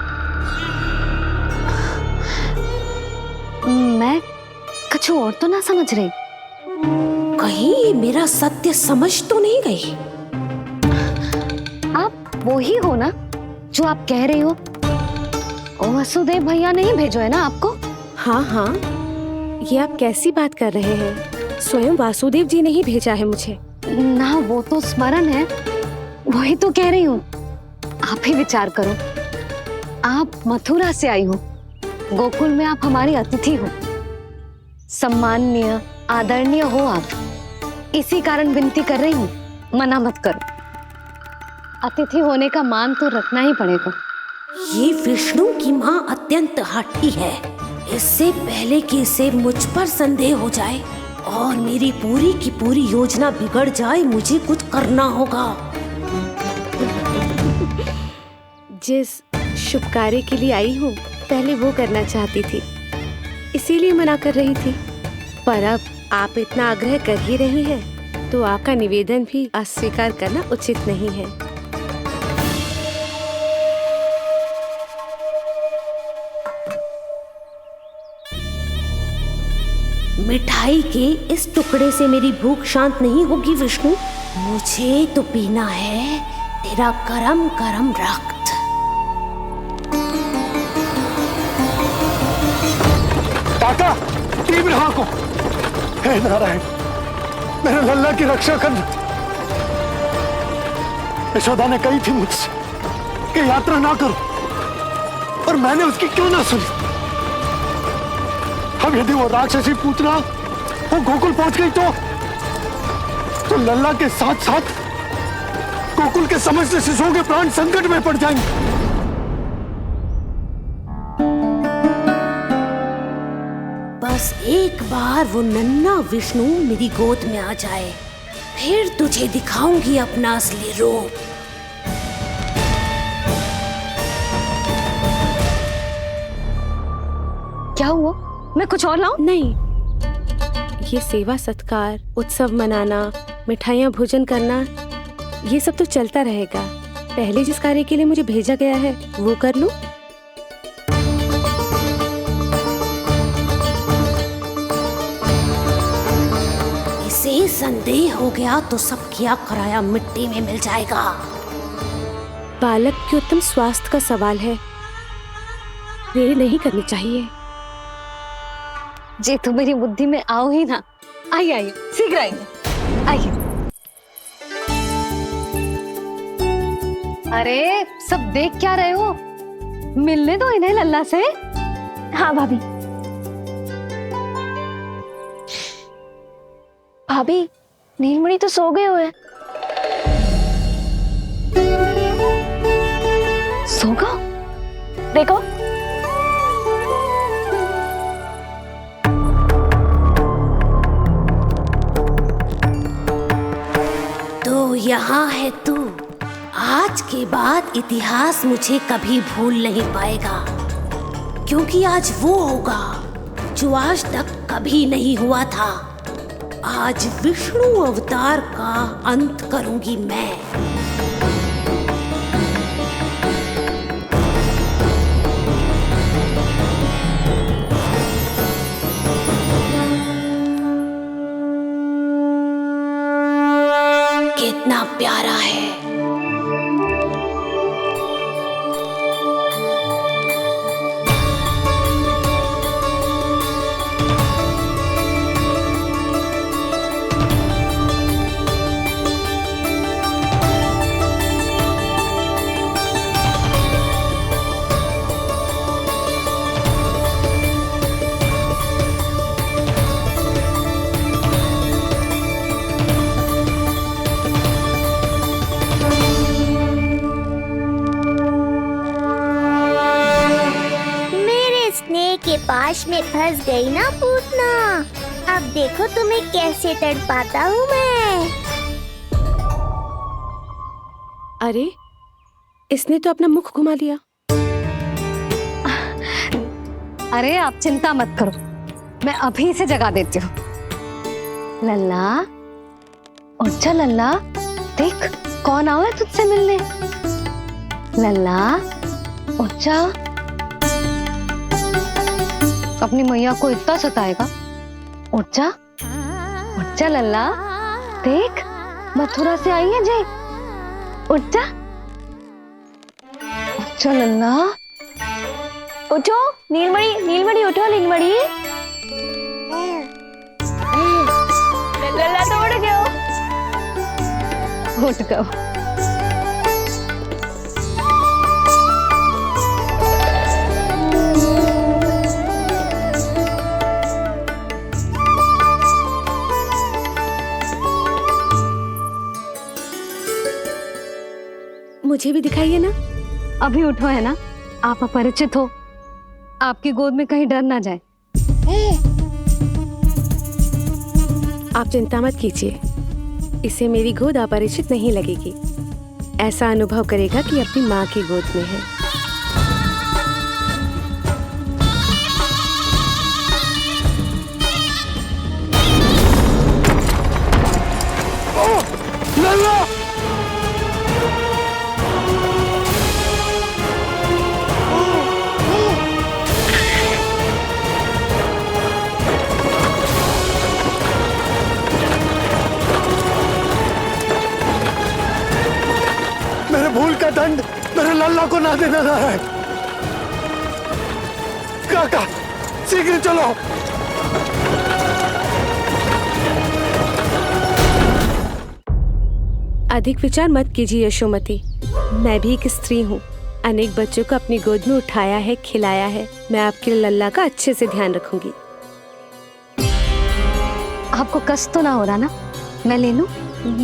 Speaker 3: मैं कुछ और तो ना समझ रही।
Speaker 7: कहीं ये मेरा सत्य समझ तो नहीं गई?
Speaker 3: आप वो ही हो ना जो आप कह रही हो? ओ वसुदेव भैया ने ही भेजो है ना आपको?
Speaker 7: हाँ हाँ, ये आप कैसी बात कर रहे हैं? स्वयं वासुदेव जी ने ही भेजा है मुझे।
Speaker 3: ना वो तो स्मरण है, वही तो कह रही हूँ। आप ही विचार करो, आप मथुरा से आई हो, गोकुल में आप हमारी अतिथि हो, सम्माननीय आदरणीय हो आप। इसी कारण विनती कर रही हूँ, मना मत करो। अतिथि होने का मान तो रखना ही पड़ेगा।
Speaker 7: ये विष्णु की माँ अत्यंत हठी है। इससे पहले कि इसे मुझ पर संदेह हो जाए और मेरी पूरी की पूरी योजना बिगड़ जाए, मुझे कुछ करना होगा। जिस शुभ कार्य के लिए आई हूँ, पहले वो करना चाहती थी, इसीलिए मना कर रही थी। पर अब आप इतना आग्रह कर ही रही हैं, तो आपका निवेदन भी अस्वीकार करना उचित नहीं है। मिठाई के इस टुकड़े से मेरी भूख शांत नहीं होगी विष्णु। मुझे तो पीना है तेरा गरम गरम रक्त।
Speaker 5: काका, तीव्र हाँ को। हे नारायण, मेरे लल्ला की रक्षा करना। यशोदा ने कही थी मुझसे कि यात्रा ना करो, और मैंने उसकी क्यों ना सुनी। अब यदि वो राक्षसी पूतना वो गोकुल पहुंच गई तो लल्ला के साथ साथ गोकुल के समस्त शिशुओं के प्राण संकट में पड़ जाएंगे।
Speaker 7: बस एक बार वो नन्हा विष्णु मेरी गोद में आ जाए, फिर तुझे दिखाऊंगी अपना असली रूप।
Speaker 3: क्या हुआ? मैं कुछ और लाऊं?
Speaker 7: नहीं, ये सेवा सत्कार, उत्सव मनाना, मिठाइयाँ भोजन करना, ये सब तो चलता रहेगा। पहले जिस कार्य के लिए मुझे भेजा गया है वो कर लूं। इसे संदेह हो गया तो सब किया कराया मिट्टी में मिल जाएगा। बालक के उत्तम स्वास्थ्य का सवाल है, देरी नहीं करनी चाहिए।
Speaker 3: जे तो मेरी बुद्धि में आओ ही ना। आइए आइए, शीघ्र आइए, आइए। अरे सब देख क्या रहे हो? मिलने दो इन्हें लल्ला से।
Speaker 1: हाँ भाभी। भाभी, नीलमणि तो सो गए हुए।
Speaker 3: सो गो?
Speaker 1: देखो।
Speaker 7: तो यहाँ है तू। आज के बाद इतिहास मुझे कभी भूल नहीं पाएगा, क्योंकि आज वो होगा जो आज तक कभी नहीं हुआ था। आज विष्णु अवतार का अंत करूंगी मैं। कितना प्यारा है।
Speaker 2: के पास में फंस गई ना पूतना। अब देखो तुम्हें कैसे तड़पाता हूँ मैं।
Speaker 7: अरे, इसने तो अपना मुख घुमा लिया।
Speaker 3: अरे आप चिंता मत करो, मैं अभी से जगा देती हूँ। लल्ला, उठ जा लल्ला, देख कौन आया तुझसे मिलने। लल्ला, उठ जा। अपनी मैया को इतना सताएगा? उठ जा लल्ला, देख मथुरा से आई है जय। उठ जा लल्ला।
Speaker 1: उठो नीलमणि, नीलमणि उठो नीलमणि। लल्ला तो उठ गयो।
Speaker 3: उठ गयो।
Speaker 7: मुझे भी दिखाइए ना।
Speaker 3: अभी उठो है ना, आप अपरिचित हो, आपकी गोद में कहीं डर ना जाए।
Speaker 7: आप चिंता मत कीजिए, इसे मेरी गोद अपरिचित नहीं लगेगी। ऐसा अनुभव करेगा कि अपनी माँ की गोद में है।
Speaker 5: भूल का दंड मेरे लल्ला को ना देना है। काका, शीघ्र चलो।
Speaker 7: अधिक विचार मत कीजिए यशोमती, मैं भी एक स्त्री हूँ। अनेक बच्चों को अपनी गोद में उठाया है, खिलाया है। मैं आपके लल्ला का अच्छे से ध्यान रखूंगी।
Speaker 3: आपको कष्ट तो ना हो रहा ना? मैं ले लूं?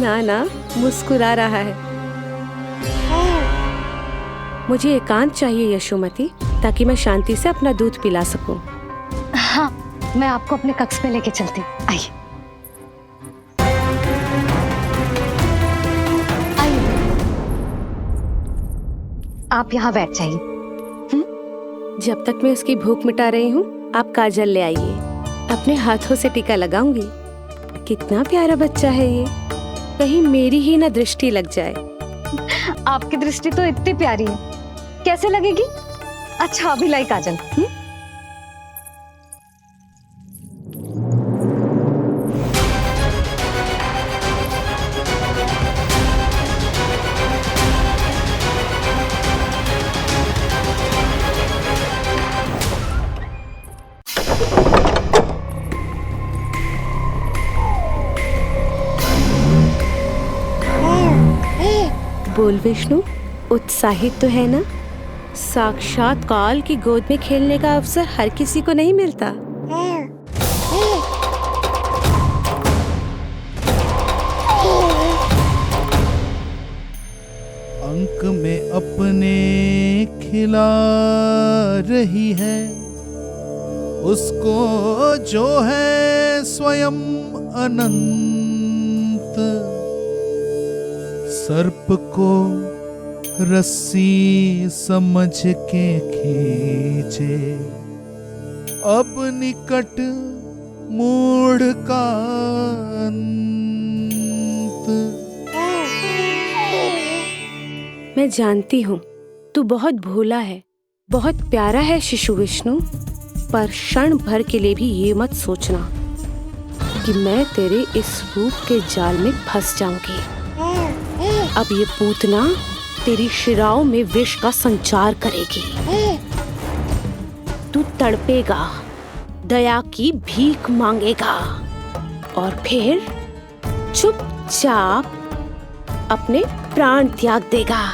Speaker 7: ना ना, मुस्कुरा रहा है। मुझे एकांत चाहिए यशोमती, ताकि मैं शांति से अपना दूध पिला सकूं।
Speaker 3: हाँ, मैं आपको अपने कक्ष में लेके चलती हूँ। आइए आइए, आप यहाँ बैठ जाइए।
Speaker 7: जब तक मैं उसकी भूख मिटा रही हूँ, आप काजल ले आइए। अपने हाथों से टीका लगाऊंगी। कितना प्यारा बच्चा है ये, कहीं मेरी ही ना दृष्टि लग जाए।
Speaker 3: आपकी दृष्टि तो इतनी प्यारी है, कैसे लगेगी? अच्छा अभी लाई काजल।
Speaker 7: बोल विष्णु, उत्साहित तो है ना? साक्षात काल की गोद में खेलने का अवसर हर किसी को नहीं मिलता।
Speaker 16: अंक में अपने खिला रही है, उसको जो है स्वयं अनंत। सर्प को रस्सी समझ के खींचे, अब निकट मूढ़ का अंत।
Speaker 7: मैं जानती हूँ तू बहुत भोला है, बहुत प्यारा है शिशु विष्णु, पर क्षण भर के लिए भी ये मत सोचना कि मैं तेरे इस रूप के जाल में फंस जाऊंगी। अब ये पूतना तेरी शिराओं में विष का संचार करेगी। तू तड़पेगा, दया की भीख मांगेगा और फिर चुपचाप अपने प्राण त्याग देगा।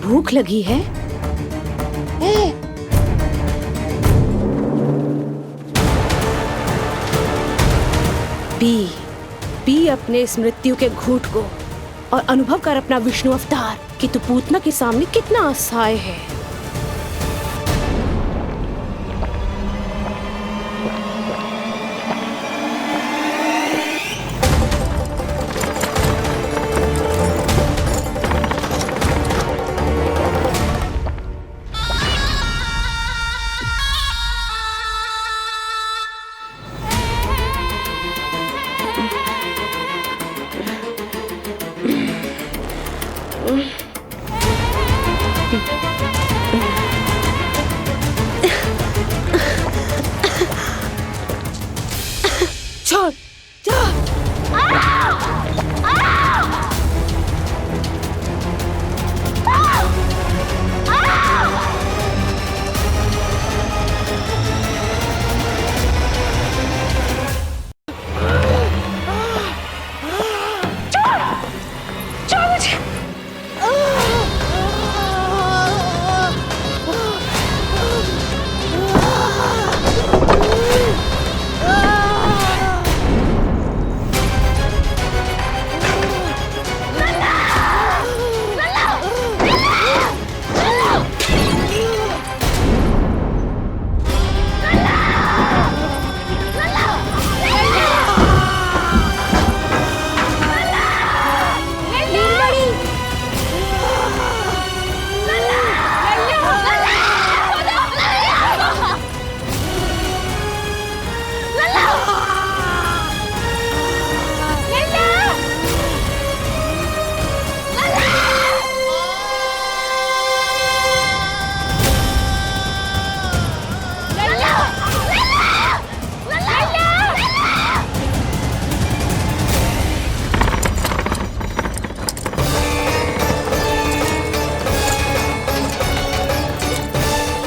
Speaker 7: भूख लगी है? पी अपने इस मृत्यु के घूंट को और अनुभव कर अपना विष्णु अवतार कि तू पूतना के सामने कितना असहाय है।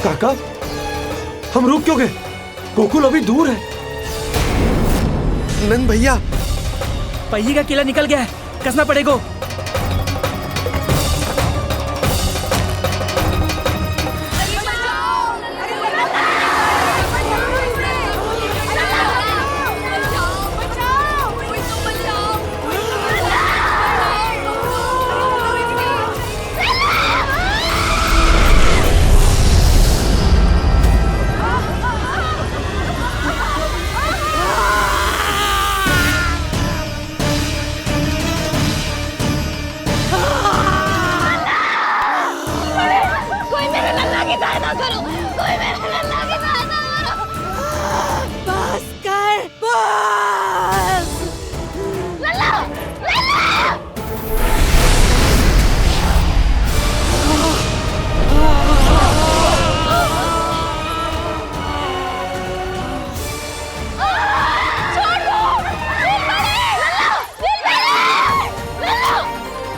Speaker 5: काका, हम रुक क्यों गए? गोकुल अभी दूर है।
Speaker 17: नंद भैया,
Speaker 4: पहिए का किला निकल गया है, कसना पड़ेगा।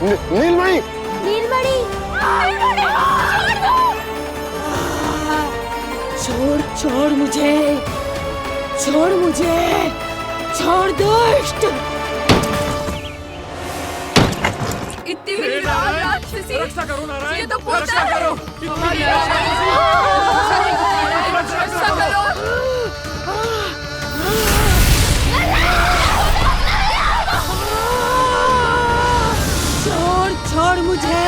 Speaker 6: नीलमणि
Speaker 2: नीलमणि
Speaker 7: छोड़ छोड़ मुझे, छोड़ मुझे, छोड़ दुष्ट।
Speaker 12: इतनी बड़ी राक्षसी, रक्षा करो नारायण, ये तो
Speaker 7: रक्षा करो,
Speaker 12: रक्षा करो।
Speaker 7: छोड़ छोड़ मुझे।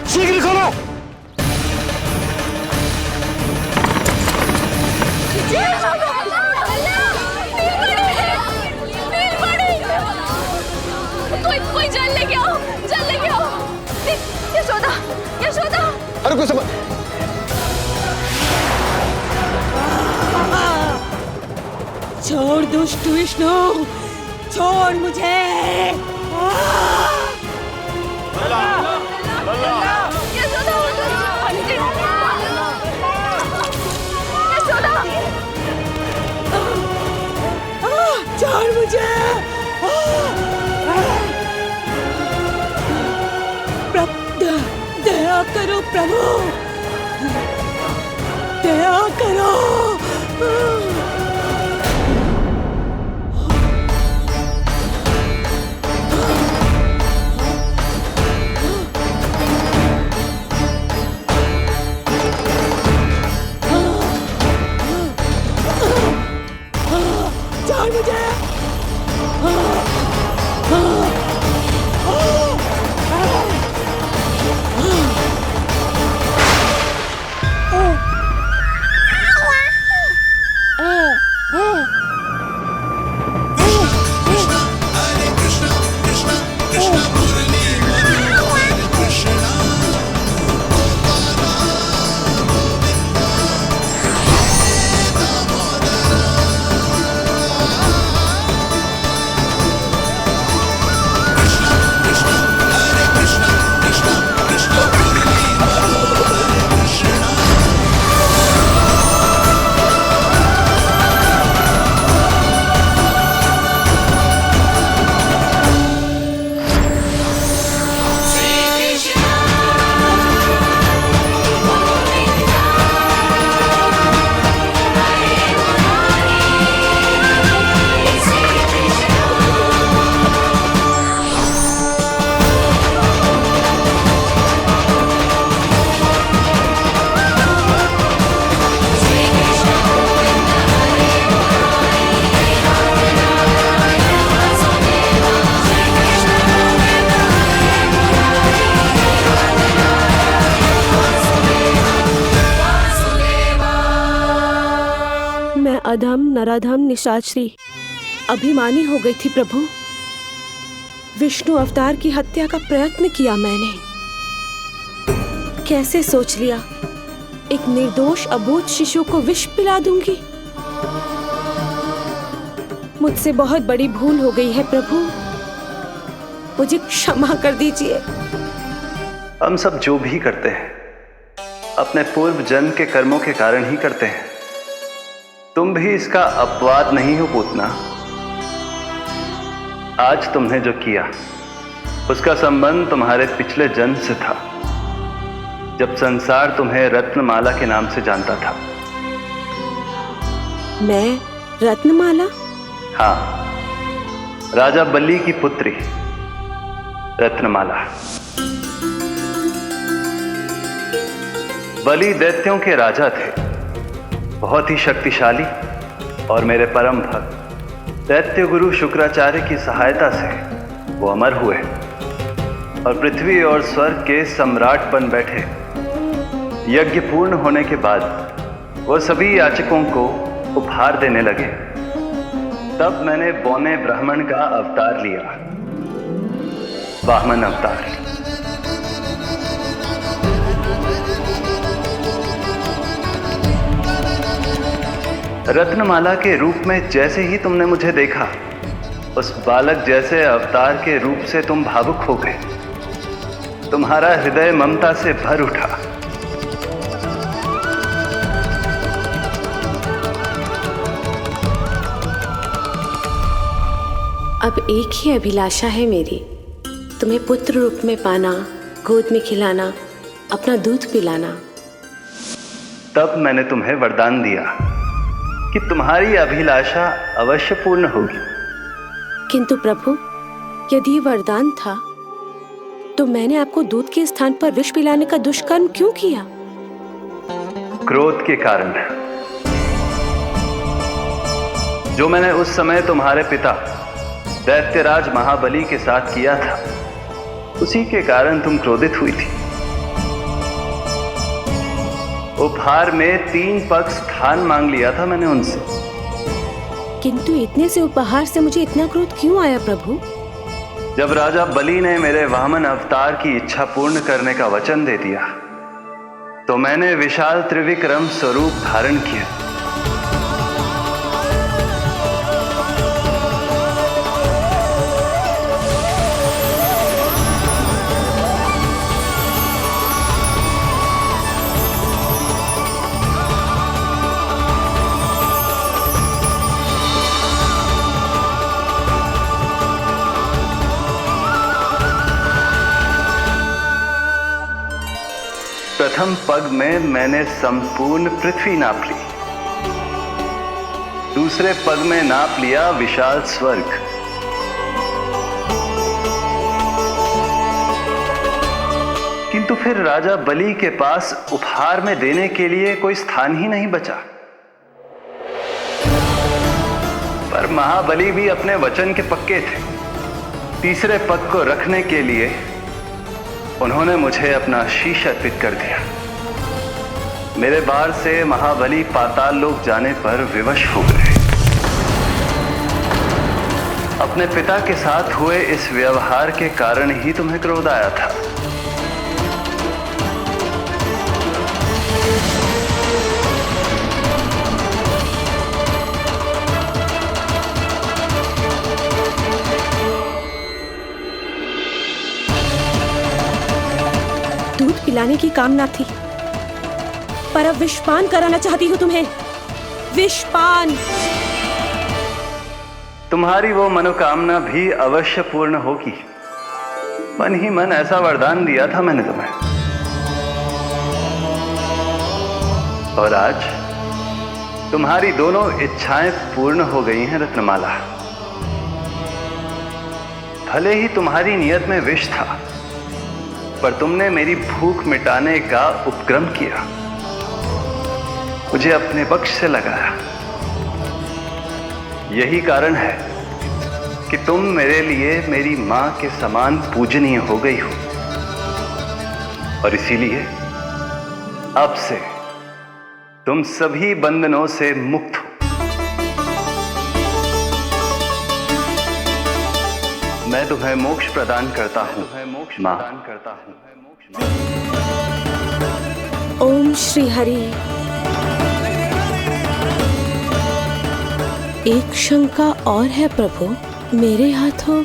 Speaker 6: शीघ्र खोलो।
Speaker 1: कोई जल लेके आओ, जल लेके आओ। यशोदा, यशोदा।
Speaker 6: अरे कोई समझ।
Speaker 7: छोड़ दुष्ट विष्णु, छोड़ मुझे। छोड़ मुझे। दया करो प्रभु, दया करो। छोड़ मुझे। अधम नराधम निशाचरी अभिमानी हो गई थी प्रभु। विष्णु अवतार की हत्या का प्रयत्न किया मैंने। कैसे सोच लिया एक निर्दोष अबोध शिशु को विष पिला दूंगी। मुझसे बहुत बड़ी भूल हो गई है प्रभु, मुझे क्षमा कर दीजिए।
Speaker 11: हम सब जो भी करते हैं अपने पूर्व जन्म के कर्मों के कारण ही करते हैं। तुम भी इसका अपवाद नहीं हो पूतना। आज तुमने जो किया उसका संबंध तुम्हारे पिछले जन्म से था, जब संसार तुम्हें रत्नमाला के नाम से जानता था।
Speaker 7: मैं रत्नमाला?
Speaker 11: हाँ, राजा बलि की पुत्री रत्नमाला। बलि दैत्यों के राजा थे, बहुत ही शक्तिशाली, और मेरे परम भक्त दैत्य गुरु शुक्राचार्य की सहायता से वो अमर हुए और पृथ्वी और स्वर्ग के सम्राट बन बैठे। यज्ञ पूर्ण होने के बाद वो सभी याचकों को उपहार देने लगे। तब मैंने बौने ब्राह्मण का अवतार लिया वामन अवतार। रत्नमाला के रूप में जैसे ही तुमने मुझे देखा, उस बालक जैसे अवतार के रूप से तुम भावुक हो गए। तुम्हारा हृदय ममता से भर उठा।
Speaker 7: अब एक ही अभिलाषा है मेरी, तुम्हें पुत्र रूप में पाना, गोद में खिलाना, अपना दूध पिलाना।
Speaker 11: तब मैंने तुम्हें वरदान दिया कि तुम्हारी अभिलाषा अवश्य पूर्ण होगी।
Speaker 7: किंतु प्रभु, यदि वरदान था तो मैंने आपको दूध के स्थान पर विष पिलाने का दुष्कर्म क्यों किया?
Speaker 11: क्रोध के कारण, जो मैंने उस समय तुम्हारे पिता दैत्यराज महाबली के साथ किया था, उसी के कारण तुम क्रोधित हुई थी। उपहार में 3 पग स्थान मांग लिया था मैंने उनसे।
Speaker 7: किंतु इतने से उपहार से मुझे इतना क्रोध क्यों आया प्रभु?
Speaker 11: जब राजा बलि ने मेरे वामन अवतार की इच्छा पूर्ण करने का वचन दे दिया, तो मैंने विशाल त्रिविक्रम स्वरूप धारण किया। प्रथम पग में मैंने संपूर्ण पृथ्वी नाप ली। दूसरे पग में नाप लिया विशाल स्वर्ग। किंतु फिर राजा बलि के पास उपहार में देने के लिए कोई स्थान ही नहीं बचा। पर महाबली भी अपने वचन के पक्के थे। तीसरे पग को रखने के लिए उन्होंने मुझे अपना शीश अर्पित कर दिया। मेरे बार से महाबली पाताल लोक जाने पर विवश हो गए। अपने पिता के साथ हुए इस व्यवहार के कारण ही तुम्हें क्रोध आया था।
Speaker 7: दूध पिलाने की कामना थी, पर अब विषपान कराना चाहती हूँ तुम्हें। विषपान।
Speaker 11: तुम्हारी वो मनोकामना भी अवश्य पूर्ण होगी। मन ही मन ऐसा वरदान दिया था मैंने तुम्हें। और आज तुम्हारी दोनों इच्छाएं पूर्ण हो गई हैं रत्नमाला। भले ही तुम्हारी नियत में विष था, पर तुमने मेरी भूख मिटाने का उपक्रम किया, मुझे अपने पक्ष से लगाया। यही कारण है कि तुम मेरे लिए मेरी मां के समान पूजनीय हो गई हो। और इसीलिए अब से तुम सभी बंधनों से मुक्त हो। मैं तुम्हें मोक्ष प्रदान करता हूँ मां।
Speaker 7: ओम श्री हरि। एक शंका और है प्रभु, मेरे हाथों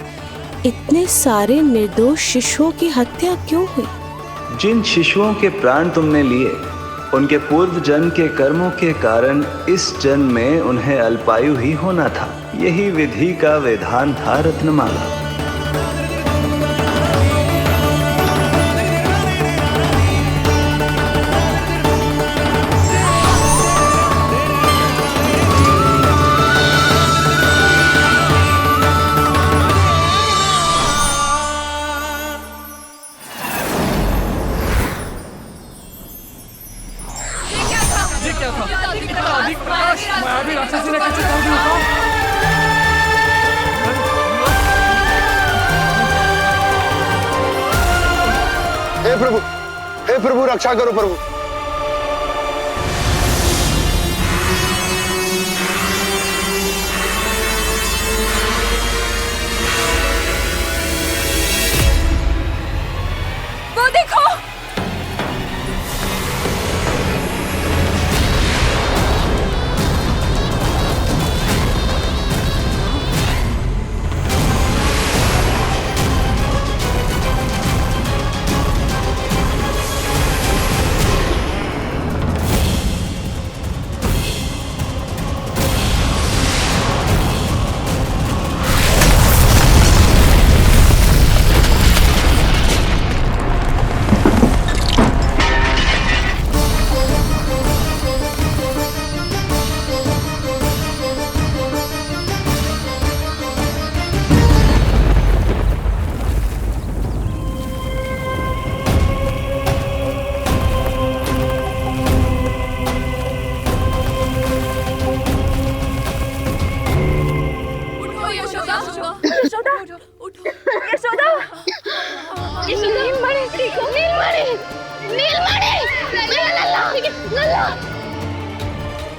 Speaker 7: इतने सारे निर्दोष शिशुओं की हत्या क्यों हुई?
Speaker 11: जिन शिशुओं के प्राण तुमने लिए, उनके पूर्व जन्म के कर्मों के कारण इस जन्म में उन्हें अल्पायु ही होना था। यही विधि का विधान था रत्नमाला।
Speaker 6: हे प्रभु रक्षा करो प्रभु।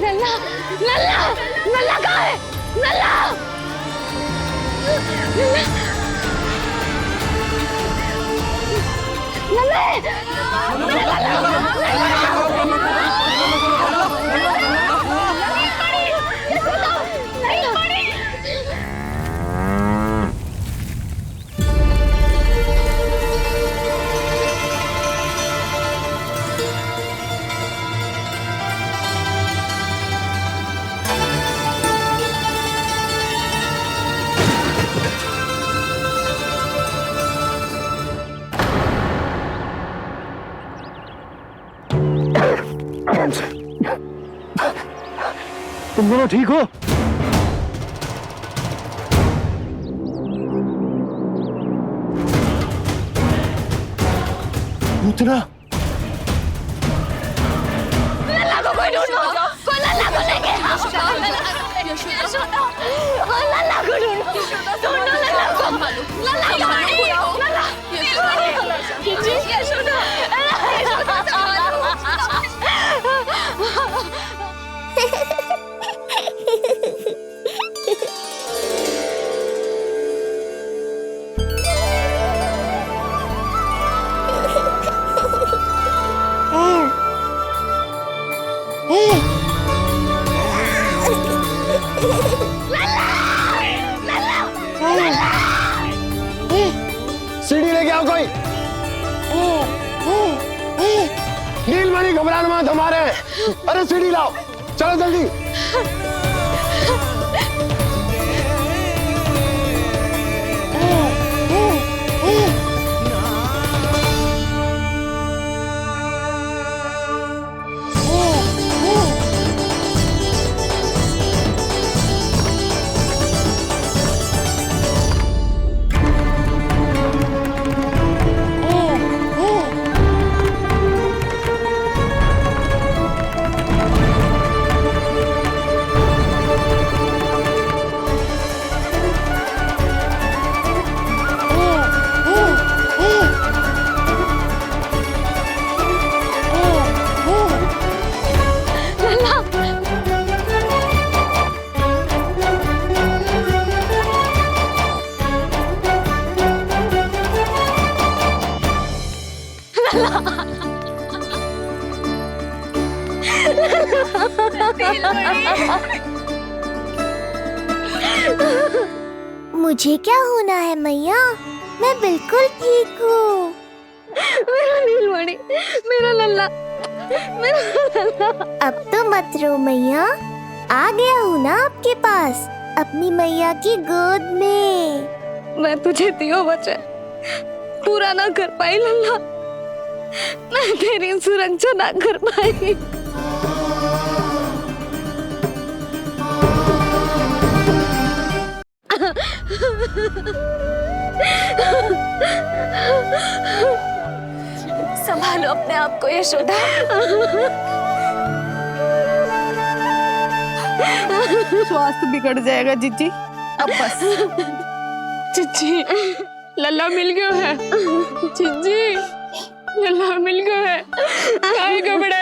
Speaker 10: लल्ला लल्ला लल्ला कहाँ है? लल्ला
Speaker 5: तुम दोनों ठीक हो? पूतना
Speaker 10: लल्ला को कोई ढूंढो, कोई लल्ला को लेके आओ। लल्ला को ढूंढो, ढूंढो लल्ला को। लल्ला
Speaker 5: सीढ़ी लेके आओ कोई। नीलमणि घबराना मत, हमारे हैं। अरे सीढ़ी लाओ, चलो जल्दी।
Speaker 2: मुझे क्या होना है मैया? मैं बिल्कुल ठीक हूँ।
Speaker 10: मेरा नीलमणि, मेरा लल्ला, मेरा लल्ला।
Speaker 2: अब तो मत रो मैया, आ गया हूँ ना आपके पास, अपनी मैया की गोद में।
Speaker 10: मैं तुझे दियो वचन पूरा ना कर पाई लल्ला, मैं तेरी सुरक्षा ना कर पाई।
Speaker 1: संभालो अपने आप को यशोदा।
Speaker 14: स्वास्थ्य बिगड़ जाएगा जीजी, अब बस।
Speaker 8: चिच्ची, लल्ला मिल गया है। चिच्ची, लल्ला मिल गया है। काहे घबरा